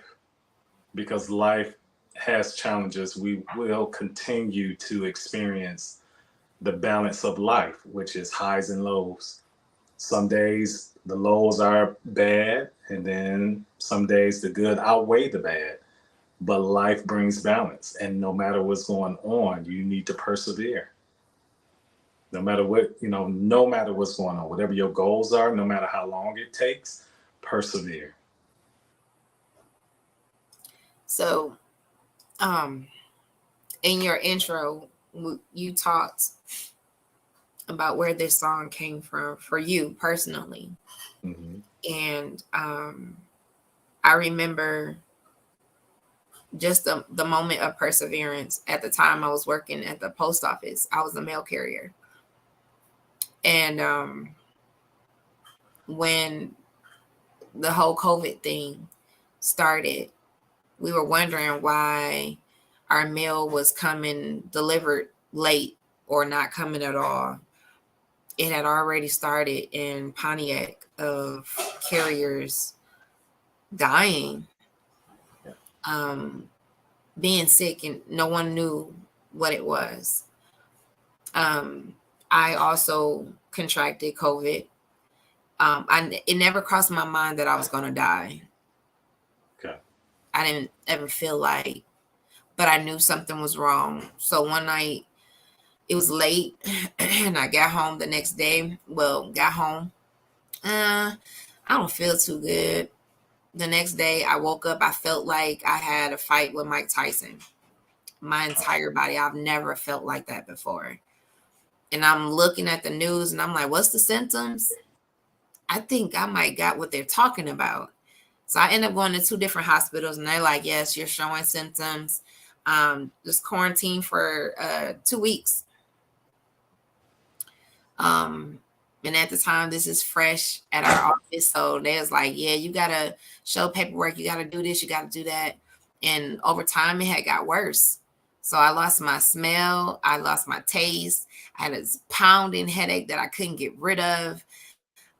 because life has challenges, we will continue to experience the balance of life, which is highs and lows. Some days the lows are bad, and then some days the good outweigh the bad. But life brings balance, and no matter what's going on, you need to persevere. No matter what, no matter what's going on, whatever your goals are, no matter how long it takes, persevere. So, in your intro, you talked about where this song came from for you personally. Mm-hmm. And I remember just the moment of perseverance. At the time, I was working at the post office. I was a mail carrier. And when the whole COVID thing started, we were wondering why our mail was coming delivered late or not coming at all. It had already started in Pontiac of carriers dying, Yeah. being sick, and no one knew what it was. I also contracted COVID. It never crossed my mind that I was going to die. Okay. I didn't ever feel like, but I knew something was wrong. So one night it was late and I got home the next day. Well, got home. I don't feel too good. The next day I woke up, I felt like I had a fight with Mike Tyson. My entire body. I've never felt like that before. And I'm looking at the news and I'm like, what's the symptoms? I think I might got what they're talking about. So I end up going to two different hospitals and they're like, yes, you're showing symptoms. Just quarantine for 2 weeks. And at the time, this is fresh at our office. So they was like, yeah, you got to show paperwork. You got to do this. You got to do that. And over time, it had got worse. So I lost my smell. I lost my taste. I had this pounding headache that I couldn't get rid of.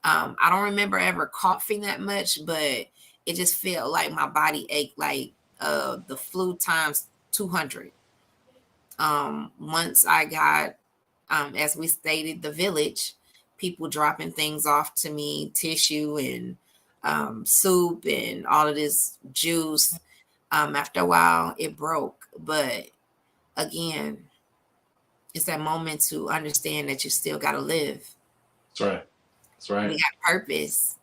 I don't remember ever coughing that much, but it just felt like my body ached like the flu times 200. Once I got, as we stated, the village, people dropping things off to me, tissue and soup and all of this juice. After a while, it broke. But again, it's that moment to understand that you still got to live. That's right. That's right. We got purpose.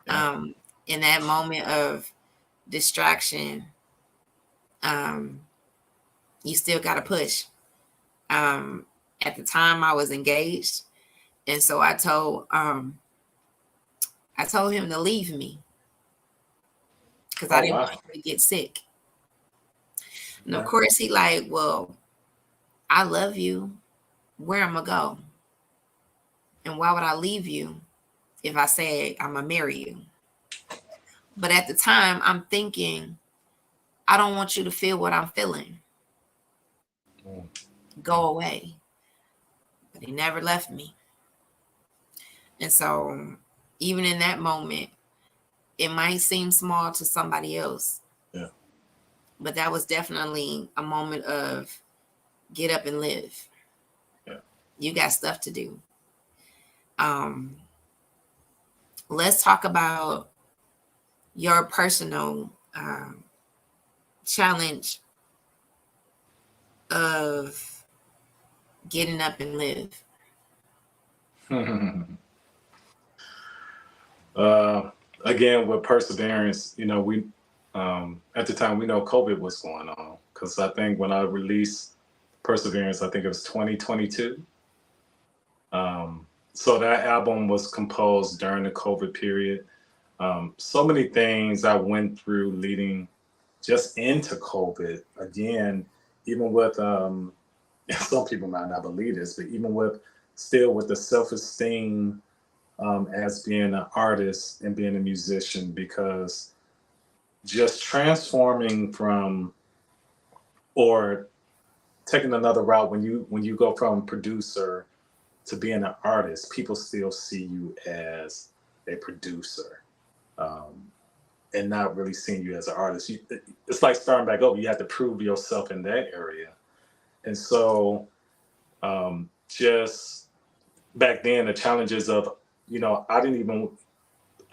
Yeah. In that moment of distraction, you still got to push. At the time, I was engaged, and so I told him to leave me because I Oh, didn't wow. want him to get sick. And of Yeah. course, he like, well, I love you. Where am I go? And why would I leave you if I say I'm gonna marry you? But at the time, I'm thinking, I don't want you to feel what I'm feeling. Mm. Go away. But he never left me. And so, even in that moment, it might seem small to somebody else, Yeah. but that was definitely a moment of get up and live. Yeah. You got stuff to do. Um, let's talk about your personal challenge of getting up and live. uh, Again, with perseverance, At the time, we know COVID was going on because I think when I released Perseverance, I think it was 2022. So that album was composed during the COVID period. So many things I went through leading just into COVID. Again, even with some people might not believe this, but even with still with the self-esteem as being an artist and being a musician, because just transforming from or taking another route when you go from producer to being an artist, people still see you as a producer, um, and not really seeing you as an artist. It's like starting back over. You have to prove yourself in that area, and so just back then, the challenges of I didn't even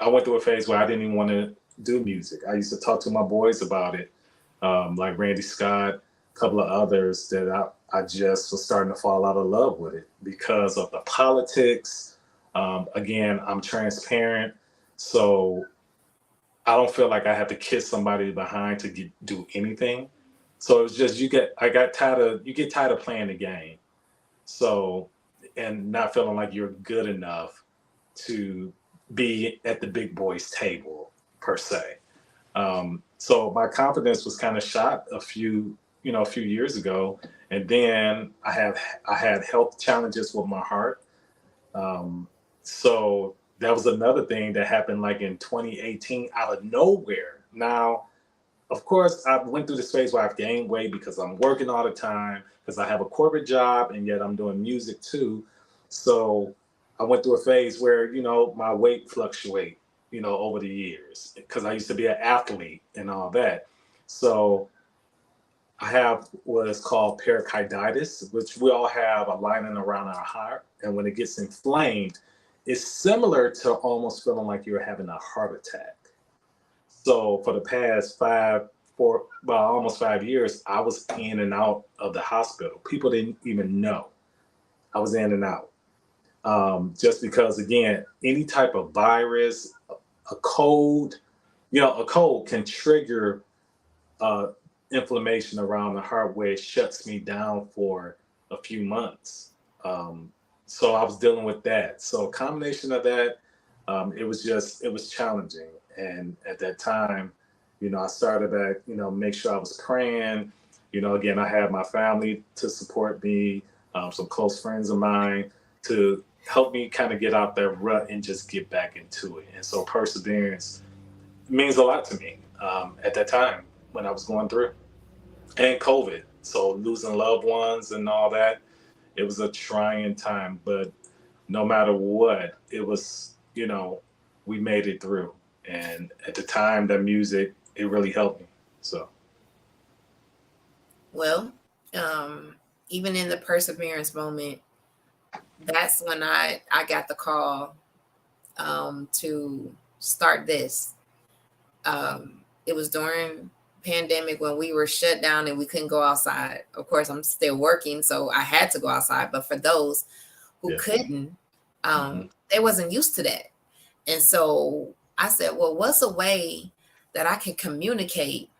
I went through a phase where I didn't even want to do music. I used to talk to my boys about it, like Randy Scott, a couple of others that I just was starting to fall out of love with it because of the politics. Again, I'm transparent, so I don't feel like I have to kiss somebody behind to do anything. So it's just you get tired of playing the game. So and not feeling like you're good enough to be at the big boys table per se. So my confidence was kind of shot a few years ago, and then I had health challenges with my heart. Um, so that was another thing that happened like in 2018 out of nowhere. Now, of course, I went through this phase where I've gained weight because I'm working all the time, because I have a corporate job and yet I'm doing music too. So I went through a phase where, my weight fluctuate, over the years because I used to be an athlete and all that. So I have what is called pericarditis, which we all have a lining around our heart. And when it gets inflamed, it's similar to almost feeling like you're having a heart attack. So for the past almost 5 years, I was in and out of the hospital. People didn't even know I was in and out. Just because, again, any type of virus, a cold, a cold can trigger uh, inflammation around the heart where it shuts me down for a few months. So I was dealing with that. So a combination of that, it was challenging. And at that time, I started back, make sure I was praying. Again, I had my family to support me, some close friends of mine to help me kind of get out that rut and just get back into it. And so perseverance means a lot to me at that time when I was going through, and COVID. So losing loved ones and all that, it was a trying time. But no matter what, it was, we made it through. And at the time, that music, it really helped me. So, Well, even in the perseverance moment, that's when I got the call to start this. It was during pandemic when we were shut down and we couldn't go outside. Of course, I'm still working, so I had to go outside. But for those who yeah. couldn't, Hmm. they wasn't used to that. And so I said, well, what's a way that I can communicate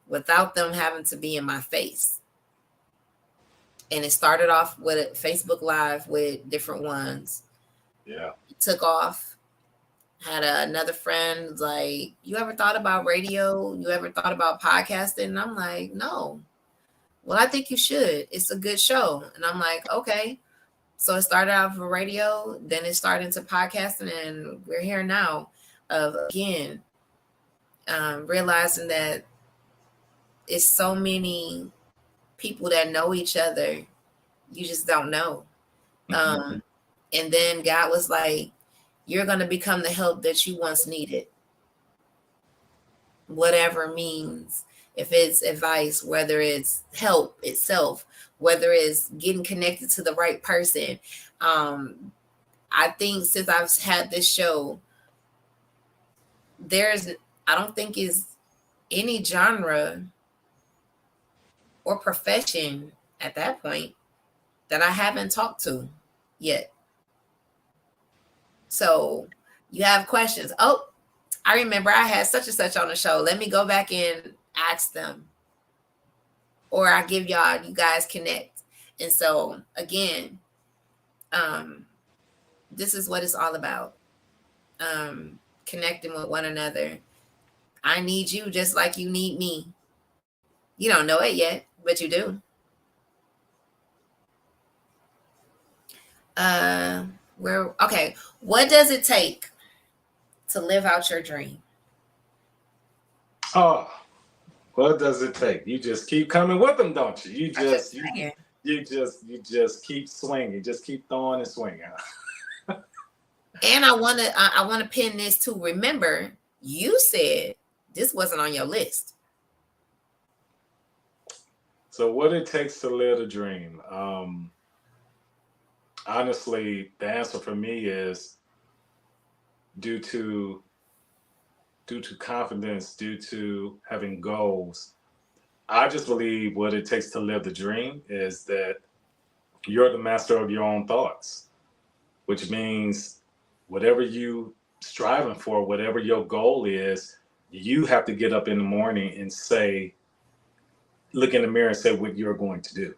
without them having to be in my face? And it started off with a Facebook Live with different ones. Yeah. It took off. Had another friend like, you ever thought about radio? You ever thought about podcasting? And I'm like, no. Well, I think you should. It's a good show. And I'm like, okay. So it started out for radio, then it started into podcasting, and we're here now of again realizing that it's so many people that know each other, you just don't know. Hmm. Um, and then God was like, you're going to become the help that you once needed, whatever means. If it's advice, whether it's help itself, whether it's getting connected to the right person. Um, I think since I've had this show, there's, I don't think is any genre or profession at that point that I haven't talked to yet. So you have questions. Oh, I remember I had such and such on the show. Let me go back and ask them. Or I give y'all, you guys connect. And so again, this is what it's all about. Connecting with one another. I need you just like you need me. You don't know it yet, but you do. Okay. What does it take to live out your dream? Oh, what does it take? You just keep coming with them, don't you? I'm just saying. You just keep swinging, just keep throwing and swinging. And I want to pin this too. Remember, you said this wasn't on your list. So what it takes to live a dream? Honestly, the answer for me is due to confidence, due to having goals. I just believe what it takes to live the dream is that you're the master of your own thoughts, which means whatever you striving for, whatever your goal is, you have to get up in the morning and say, look in the mirror and say what you're going to do.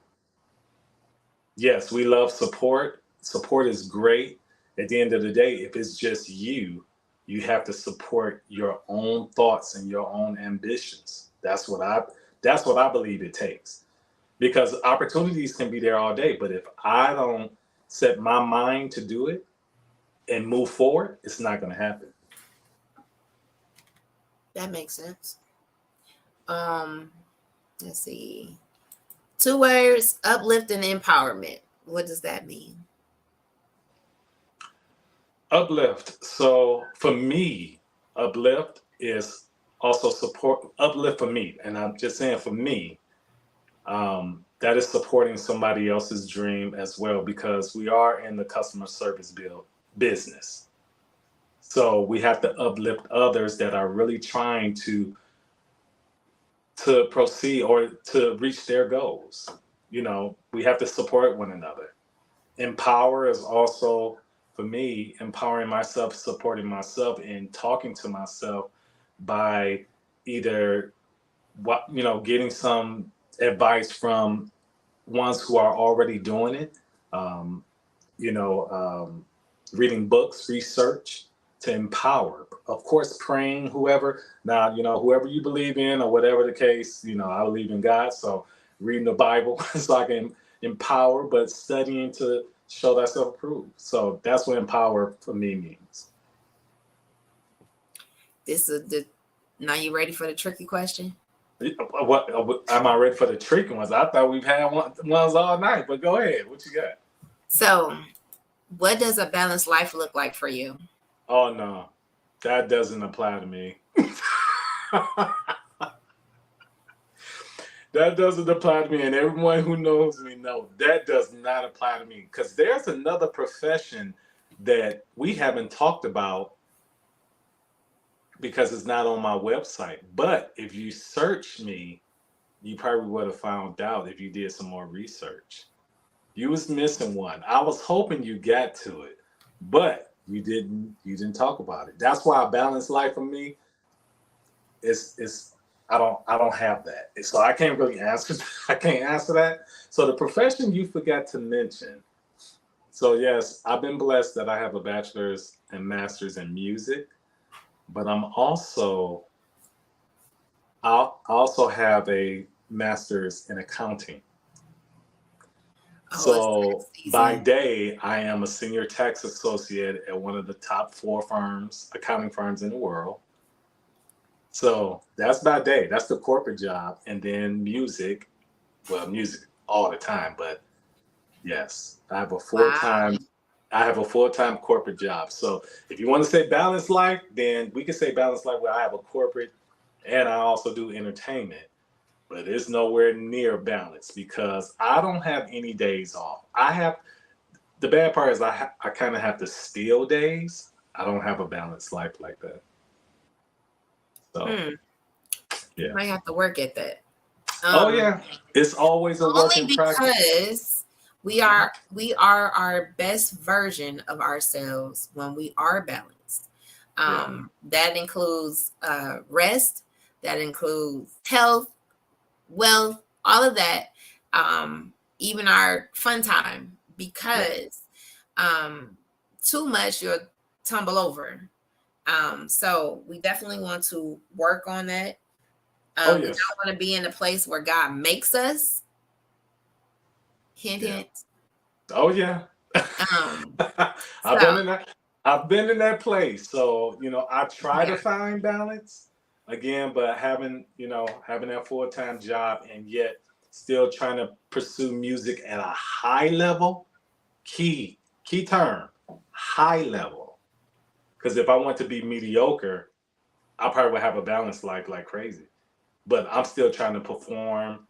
Yes, we love support. Support is great. At the end of the day, if it's just you, you have to support your own thoughts and your own ambitions. That's what I believe it takes. Because opportunities can be there all day, but if I don't set my mind to do it and move forward, it's not going to happen. That makes sense. Let's see. 2 words: uplift and empowerment. What does that mean? Uplift. So for me, uplift is also support. Uplift for me, and I'm just saying for me, that is supporting somebody else's dream as well because we are in the customer service business. So we have to uplift others that are really trying to proceed or to reach their goals. We have to support one another. Empower is also for me empowering myself, supporting myself, and talking to myself by either getting some advice from ones who are already doing it. Um, Reading books, research to empower. Of course, praying, whoever. Now, whoever you believe in or whatever the case, I believe in God. So reading the Bible so I can empower, but studying to show thyself approved. So that's what empower for me means. Now you ready for the tricky question? What am I ready for the tricky ones? I thought we've had ones all night, but go ahead. What you got? So, what does a balanced life look like for you? Oh no, that doesn't apply to me. That doesn't apply to me, and everyone who knows me knows that does not apply to me. Because there's another profession that we haven't talked about because it's not on my website. But if you search me, you probably would have found out if you did some more research. You was missing one. I was hoping you got to it, but you didn't. You didn't talk about it. That's why a balanced life for me is I don't have that. So I can't really answer. I can't answer that. So the profession you forgot to mention. So yes, I've been blessed that I have a bachelor's and master's in music, but I also have a master's in accounting. So by day, I am a senior tax associate at one of the top 4 accounting firms in the world. So that's by day. That's the corporate job. And then music all the time. But yes, I have a full-time corporate job. So if you want to say balanced life, then we can say balanced life where I have a corporate and I also do entertainment. But it's nowhere near balance because I don't have any days off. The bad part is I kind of have to steal days. I don't have a balanced life like that. So, yeah. You might have to work at that. Oh yeah, it's always a work in progress. Only because we are our best version of ourselves when we are balanced. That includes rest, that includes health, wealth, all of that, even our fun time, because too much you'll tumble over. So we definitely want to work on that. Oh We yes. don't want to be in a place where God makes us. Hint, Yeah. hint. Oh yeah. Um, I've been so in that. I've been in that place. So I try yeah, to find balance again, but having that full time job and yet still trying to pursue music at a high level. Key term, high level. Because if I want to be mediocre, I probably would have a balanced life like crazy. But I'm still trying to perform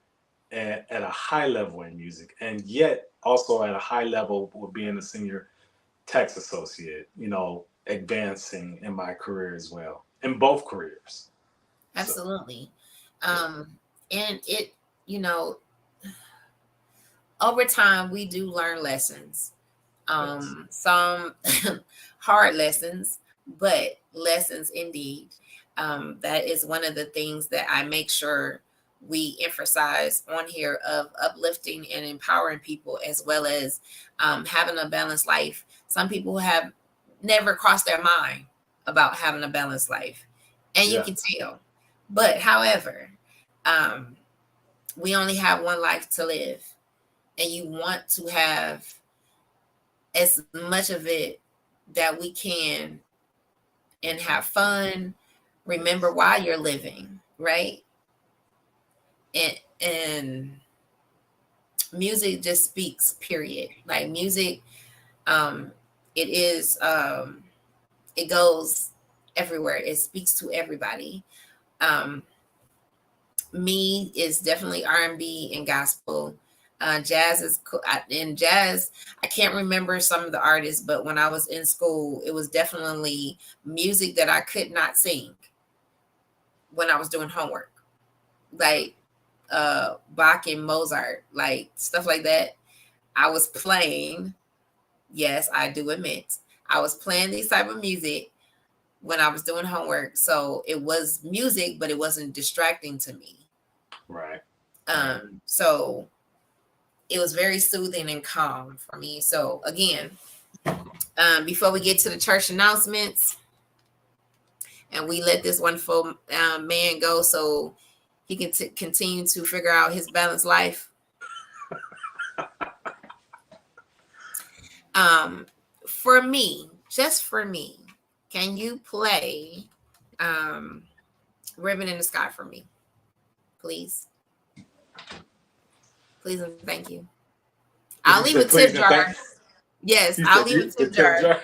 at a high level in music, and yet also at a high level with being a senior tax associate, advancing in my career as well, in both careers. So, absolutely. yeah. And it, you know, over time we do learn lessons. Yes. Some hard lessons, but lessons indeed. That is one of the things that I make sure we emphasize on here, of uplifting and empowering people, as well as having a balanced life. Some people have never crossed their mind about having a balanced life, and you Yeah. can tell. But however, um, we only have one life to live, and you want to have as much of it that we can, and have fun. Remember why you're living, right? And music just speaks, period. Like music, um, it is it goes everywhere. It speaks to everybody. Um, Me is definitely R&B and gospel. Jazz is cool. In jazz, I can't remember some of the artists, but when I was in school, it was definitely music that I could not sing when I was doing homework, like Bach and Mozart, like stuff like that. I was playing. Yes, I do admit I was playing these type of music when I was doing homework. So it was music, but it wasn't distracting to me. Right. Right. So it was very soothing and calm for me. So again, before we get to the church announcements, and we let this wonderful man go, so he can continue to figure out his balanced life. For me, just for me, can you play Ribbon in the Sky for me, please? Please and thank you. Did I'll you leave say a tip please and jar. thank? Yes, You I'll said leave a the tip tip jar. jar.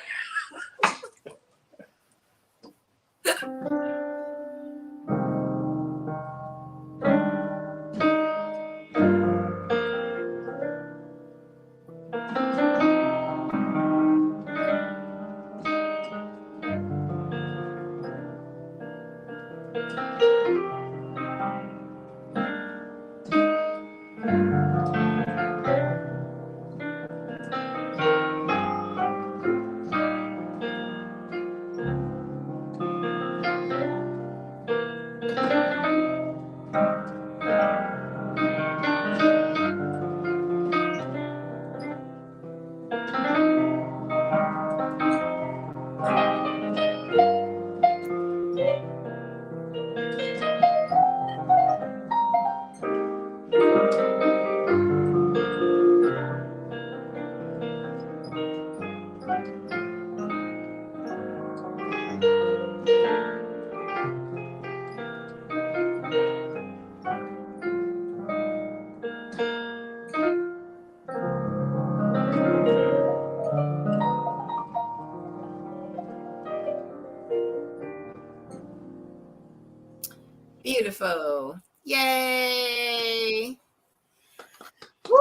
Beautiful. Yay. Woo.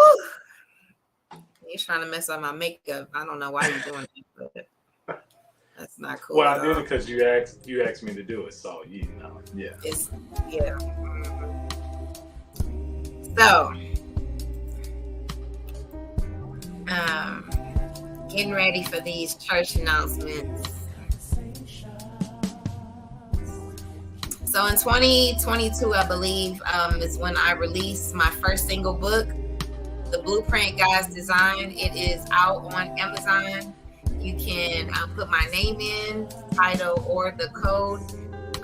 You're trying to mess up my makeup. I don't know why you're doing it, but that's not cool Well, at I did all. it because you asked me to do it. So yeah. It's, yeah. So, um, getting ready for these church announcements. So in 2022, I believe, is when I released my first single book, The Blueprint Guys Design. It is out on Amazon. You can put my name in, title, or the code.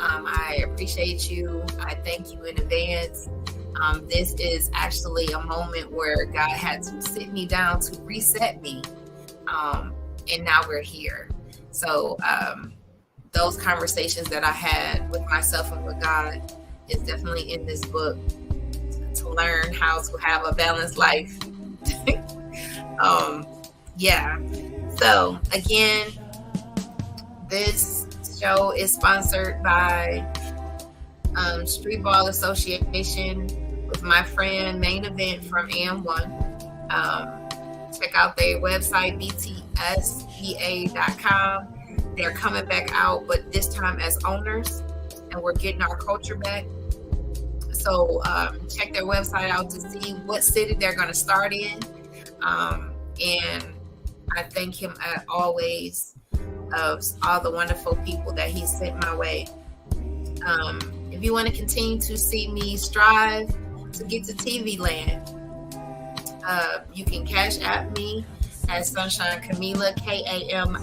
I appreciate you. I thank you in advance. This is actually a moment where God had to sit me down to reset me. And now we're here. So those conversations that I had with myself and with God is definitely in this book to learn how to have a balanced life. Yeah. So again, this show is sponsored by Street Ball Association with my friend Main Event from AM1. Check out their website, btsba.com. They're coming back out, but this time as owners, and we're getting our culture back. So check their website out to see what city they're going to start in. And I thank him always of all the wonderful people that he sent my way. If you want to continue to see me strive to get to TV land, you can cash app me at Sunshine Kamilah, Kamilah.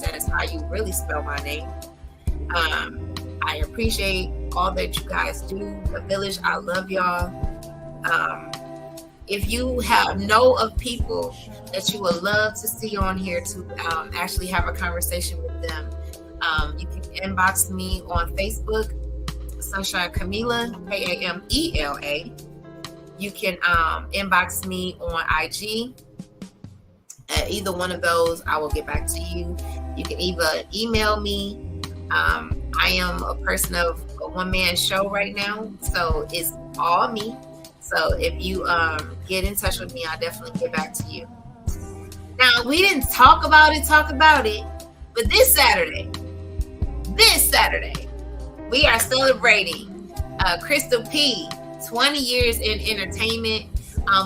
That is how you really spell my name. I appreciate all that you guys do. The village, I love y'all. If you know of people that you would love to see on here to actually have a conversation with them, you can inbox me on Facebook, Sunshine Kamilah, Kamela. You can inbox me on IG. At either one of those, I will get back to you. You can either email me. I am a person of a one-man show right now, so it's all me. So if you get in touch with me, I'll definitely get back to you. Now, we didn't talk about it, but this Saturday, we are celebrating Crystal P, 20 years in entertainment,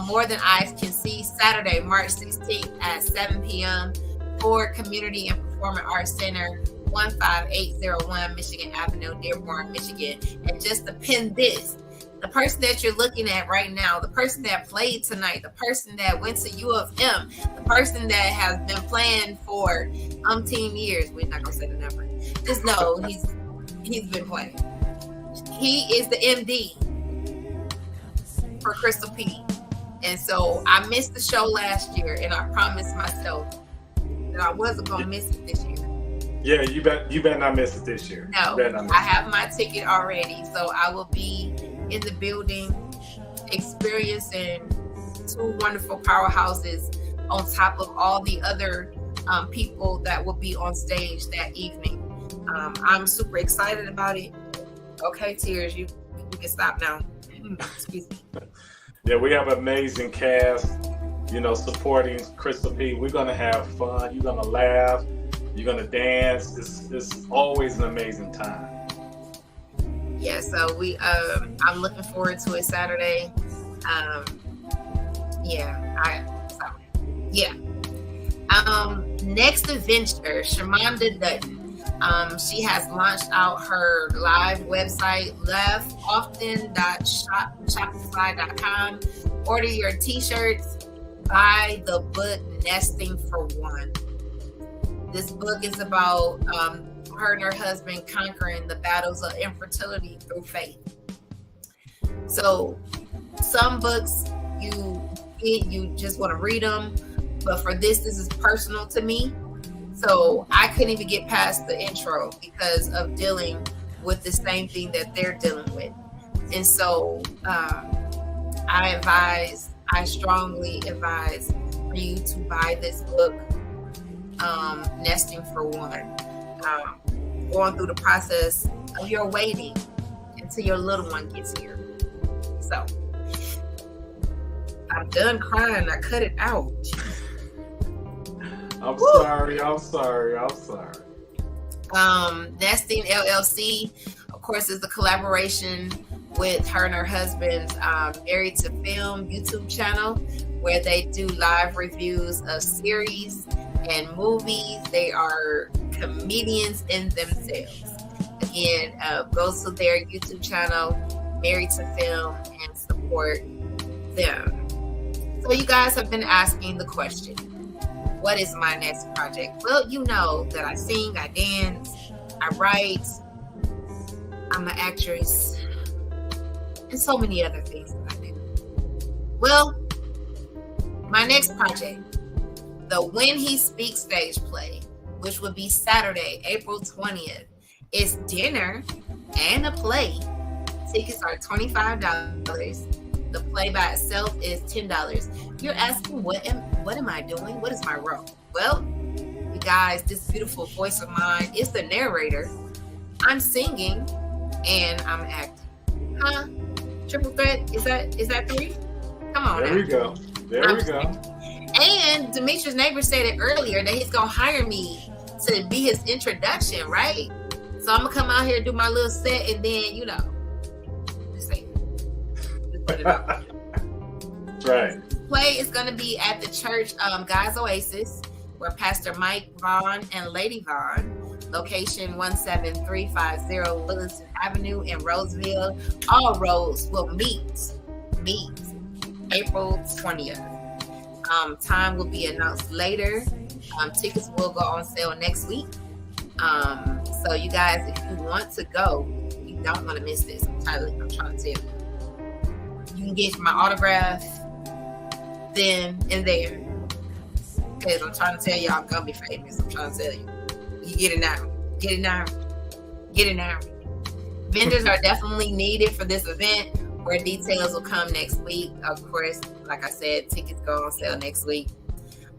more than eyes can see, Saturday, March 16th at 7 p.m. for Community and Performing Arts Center, 15801 Michigan Avenue, Dearborn, Michigan. And just to pin this, the person that you're looking at right now, the person that played tonight, the person that went to U of M, the person that has been playing for umpteen years, we're not going to say the number, just know he's been playing. He is the MD for Crystal P. And so I missed the show last year, and I promised myself that I wasn't going to miss it this year. Yeah, you better not miss it this year. No, I have my ticket already, so I will be in the building, experiencing two wonderful powerhouses on top of all the other people that will be on stage that evening. I'm super excited about it. Okay, Tears, you can stop now. Excuse me. Yeah, we have an amazing cast, supporting Crystal P. We're going to have fun. You're going to laugh. You're going to dance. It's always an amazing time. Yeah, so I'm looking forward to it Saturday. Next adventure, Shamanda Dutton. She has launched out her live website, laughoften.shopify.com. Order your t-shirts. Buy the book Nesting for One. This book is about her and her husband conquering the battles of infertility through faith. So some books you just want to read them, but for this is personal to me. So I couldn't even get past the intro because of dealing with the same thing that they're dealing with. And so I strongly advise for you to buy this book, Nesting for One. Going through the process of your waiting until your little one gets here. So I'm done crying. I cut it out. I'm sorry. Nesting LLC, of course, is the collaboration with her and her husband's Married to Film YouTube channel, where they do live reviews of series and movies. They are comedians in themselves. again, go to their YouTube channel, Married to Film, and support them. So you guys have been asking the question, what is my next project? Well, you know that I sing, I dance, I write, I'm an actress, and so many other things that I do. Well, my next project, the When He Speaks stage play, which would be Saturday, April 20th, is dinner and a play. Tickets are $25. The play by itself is $10. You're asking, what am I doing? What is my role? Well, you guys, this beautiful voice of mine is the narrator. I'm singing and I'm acting. Huh? Triple threat? Is that three? Come on. There we go. There we go. And Demetrius Nabors said it earlier that he's gonna hire me to be his introduction, right? So I'm gonna come out here, do my little set, and then just say, put it up. Right. Play is gonna be at the church, God's Oasis, where Pastor Mike Vaughn and Lady Vaughn, location 17350 Williston Avenue in Roseville. All roads will meet April 20th. Time will be announced later. Tickets will go on sale next week. So you guys, if you want to go, you don't want to miss this. I'm trying to tell you. You can get my autograph then and there. Because I'm trying to tell you, I'm gonna be famous. I'm trying to tell you. You get it now. Get it now. Get it now. Vendors are definitely needed for this event, where details will come next week. Of course, like I said, tickets go on sale next week.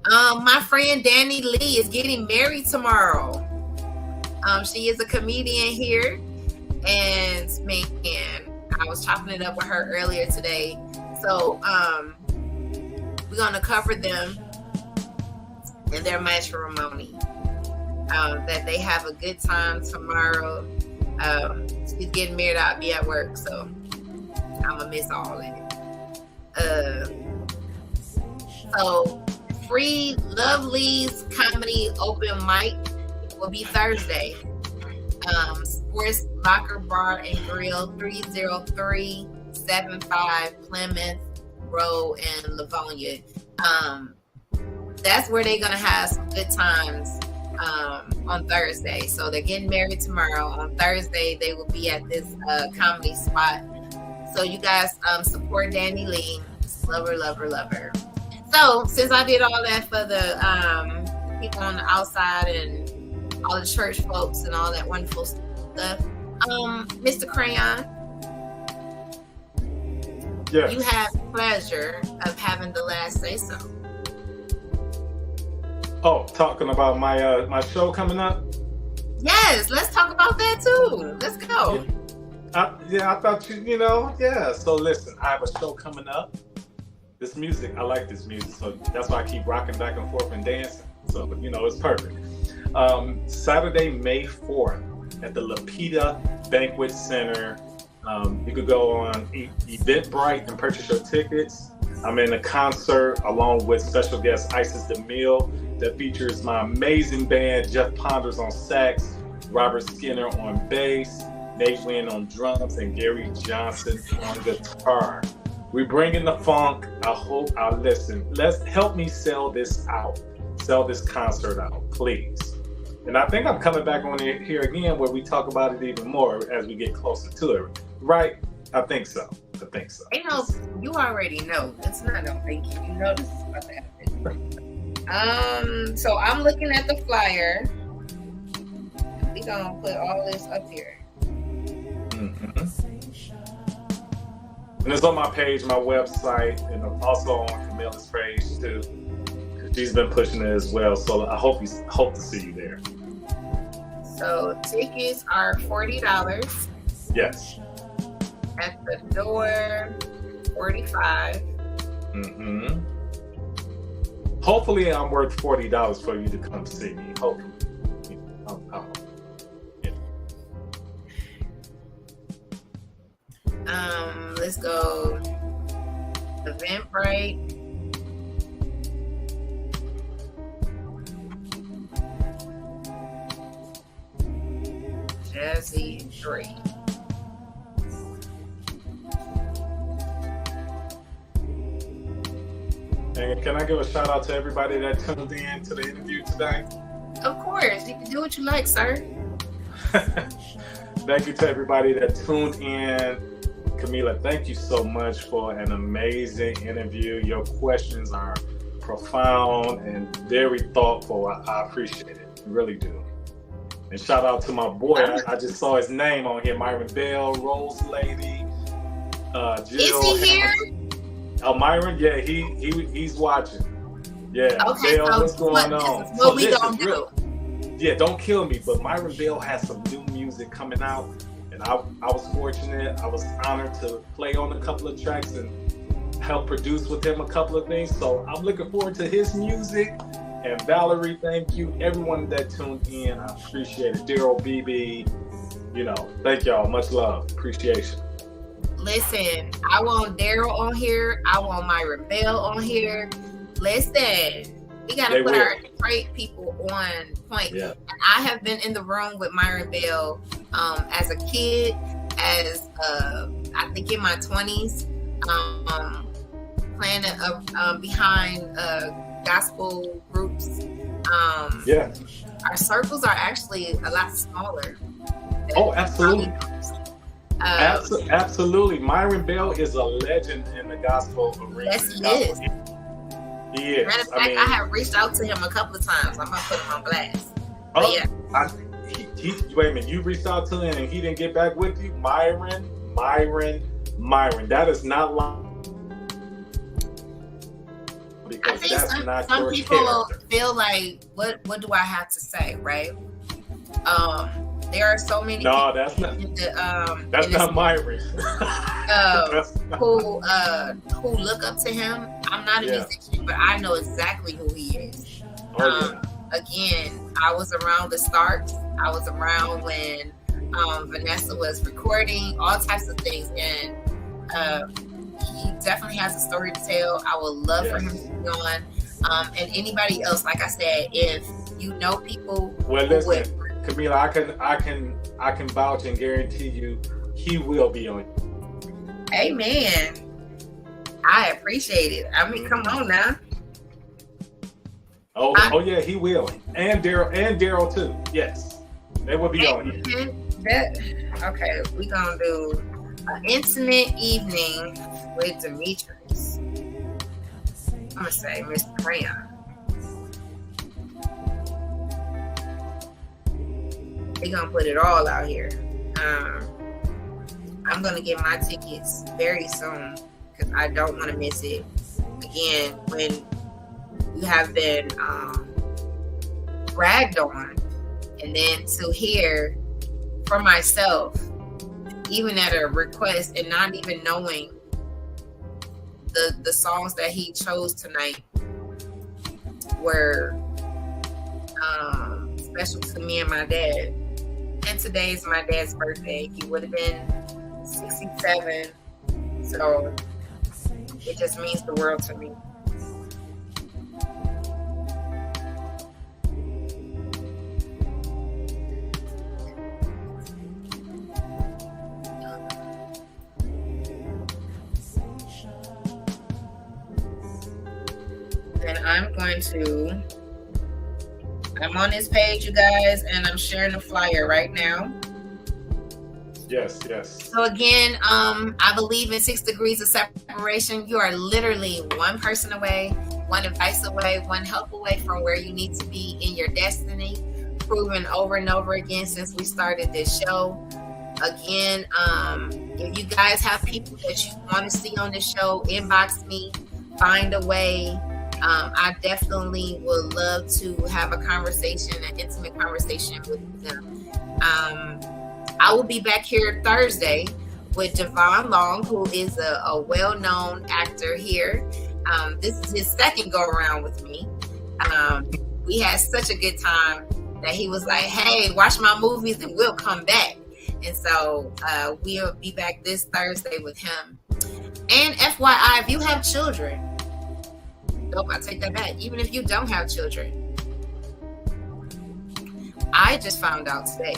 My friend Danny Lee is getting married tomorrow. She is a comedian here, and man, I was chopping it up with her earlier today. So we're gonna cover them in their matrimony. That they have a good time tomorrow. She's getting married. I'll be at work, so I'm gonna miss all that. So Free Lovely's comedy open mic will be Thursday. Sports Locker Bar and Grill, 30375 Plymouth Road in Livonia. That's where they're gonna have some good times on Thursday. So they're getting married tomorrow. On Thursday, they will be at this comedy spot. So you guys support Danny Lee. Love her. So since I did all that for the people on the outside and all the church folks and all that wonderful stuff, Mr. Crayon, Yes. you have the pleasure of having the last say so. Oh, talking about my show coming up? Yes, let's talk about that too. Let's go. I thought yeah. So listen, I have a show coming up. This music, I like this music, so that's why I keep rocking back and forth and dancing. So, it's perfect. Saturday, May 4th at the Lapita Banquet Center. You could go on Eventbrite and purchase your tickets. I'm in a concert along with special guest Isis DeMille that features my amazing band, Jeff Ponders on sax, Robert Skinner on bass, Nate Wynn on drums, and Gary Johnson on guitar. We're bringing the funk. I hope I'll listen. Let's help me sell this concert out, please. And I think I'm coming back on here again where we talk about it even more as we get closer to it. Right? I think so. You already know. It's not no thank you. You know this is about to happen. So I'm looking at the flyer. We gonna put all this up here. Mm-hmm. And it's on my page, my website, and also on Camilla's page too. She's been pushing it as well, so I hope to see you there. So tickets are $40. Yes. At the door, $45. Mm-hmm. Hopefully, I'm worth $40 for you to come see me. Hopefully. Let's go Eventbrite. Jazzy 3. And can I give a shout out to everybody that tuned in to the interview today? Of course, you can do what you like, sir. Thank you to everybody that tuned in. Camila, thank you so much for an amazing interview. Your questions are profound and very thoughtful. I appreciate it. Really do. And shout out to my boy. I just saw his name on here. Myron Bell, Rose Lady, Jill. Is he here? Oh, Myron, yeah, he's watching. Yeah, Okay, Bell, so what's going on? This is what we gonna do. Yeah, don't kill me, but Myron Bell has some new music coming out, and I was fortunate. I was honored to play on a couple of tracks and help produce with him a couple of things. So I'm looking forward to his music. And Valerie, thank you. Everyone that tuned in, I appreciate it. Daryl, BB, thank y'all. Much love. Appreciation. Listen, I want Daryl on here. I want Myron Bell on here. Listen, we got to put our great people on point. Yeah. And I have been in the room with Myron Bell as a kid, as I think in my 20s, playing behind gospel groups. Our circles are actually a lot smaller. Oh, absolutely. Absolutely. Myron Bell is a legend in the gospel arena. Yes, he is. He is. Matter of fact, I have reached out to him a couple of times. I'm going to put him on blast. Yeah. Wait a minute. You reached out to him and he didn't get back with you? Myron. That is not lying. Because I think some people feel like, what do I have to say, right? There are so many. No, that's not. That's not Myron. Who look up to him. I'm not a musician, but I know exactly who he is. Again, I was around the starts. I was around when Vanessa was recording, all types of things, and he definitely has a story to tell. I would love for him to be on. And anybody else, like I said, if you know people, well, listen, Camila, I can vouch and guarantee you, he will be on. Amen. I appreciate it. I mean, come on now. Oh yeah, he will, and Daryl too. Yes, they will be on. Okay, we're gonna do an intimate evening with Demetrius. I'm gonna say Mr. Rayon. We're gonna put it all out here. I'm gonna get my tickets very soon because I don't want to miss it. Again, when you have been bragged on, and then to hear for myself, even at a request and not even knowing the songs that he chose tonight were special to me and my dad. And today's my dad's birthday. He would have been 67. So it just means the world to me. And I'm on his page, you guys, and I'm sharing the flyer right now. Yes. So again, I believe in 6 degrees of separation. You are literally one person away, one advice away, one help away from where you need to be in your destiny, proven over and over again since we started this show. Again, if you guys have people that you want to see on the show, inbox me, find a way. I definitely would love to have a conversation, an intimate conversation with them. I will be back here Thursday with Javon Long, who is a well-known actor here. This is his second go-around with me. We had such a good time that he was like, hey, watch my movies and we'll come back. And so we'll be back this Thursday with him. And FYI, if you have children, nope, I take that back. Even if you don't have children, I just found out today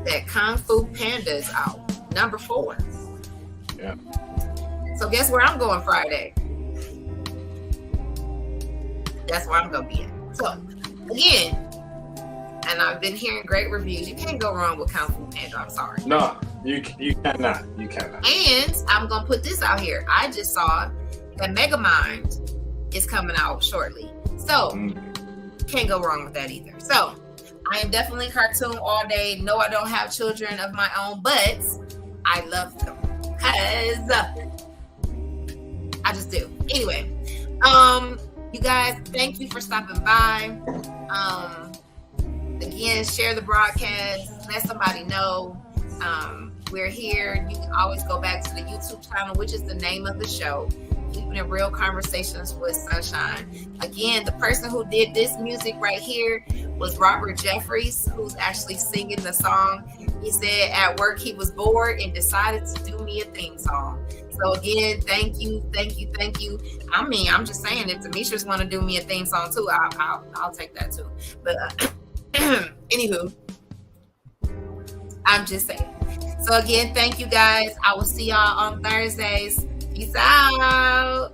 that Kung Fu Panda is out. Number 4. Yeah. So guess where I'm going Friday? That's where I'm gonna be at. So again, and I've been hearing great reviews. You can't go wrong with Kung Fu Panda. I'm sorry. No, you cannot. You cannot. And I'm gonna put this out here. I just saw that Megamind is coming out shortly. So can't go wrong with that either. So I am definitely cartoon all day. No, I don't have children of my own, but I love them because I just do. Anyway, you guys, thank you for stopping by. Again, share the broadcast. Let somebody know we're here. You can always go back to the YouTube channel, which is the name of the show, Keeping It Real Conversations with Sunshine. Again, the person who did this music right here was Robert Jeffries, who's actually singing the song. He said at work he was bored and decided to do me a theme song. So again, thank you. I mean, I'm just saying, if Demetrius want to do me a theme song too, I'll take that too. But anywho, I'm just saying. So again, thank you guys. I will see y'all on Thursdays. Peace out.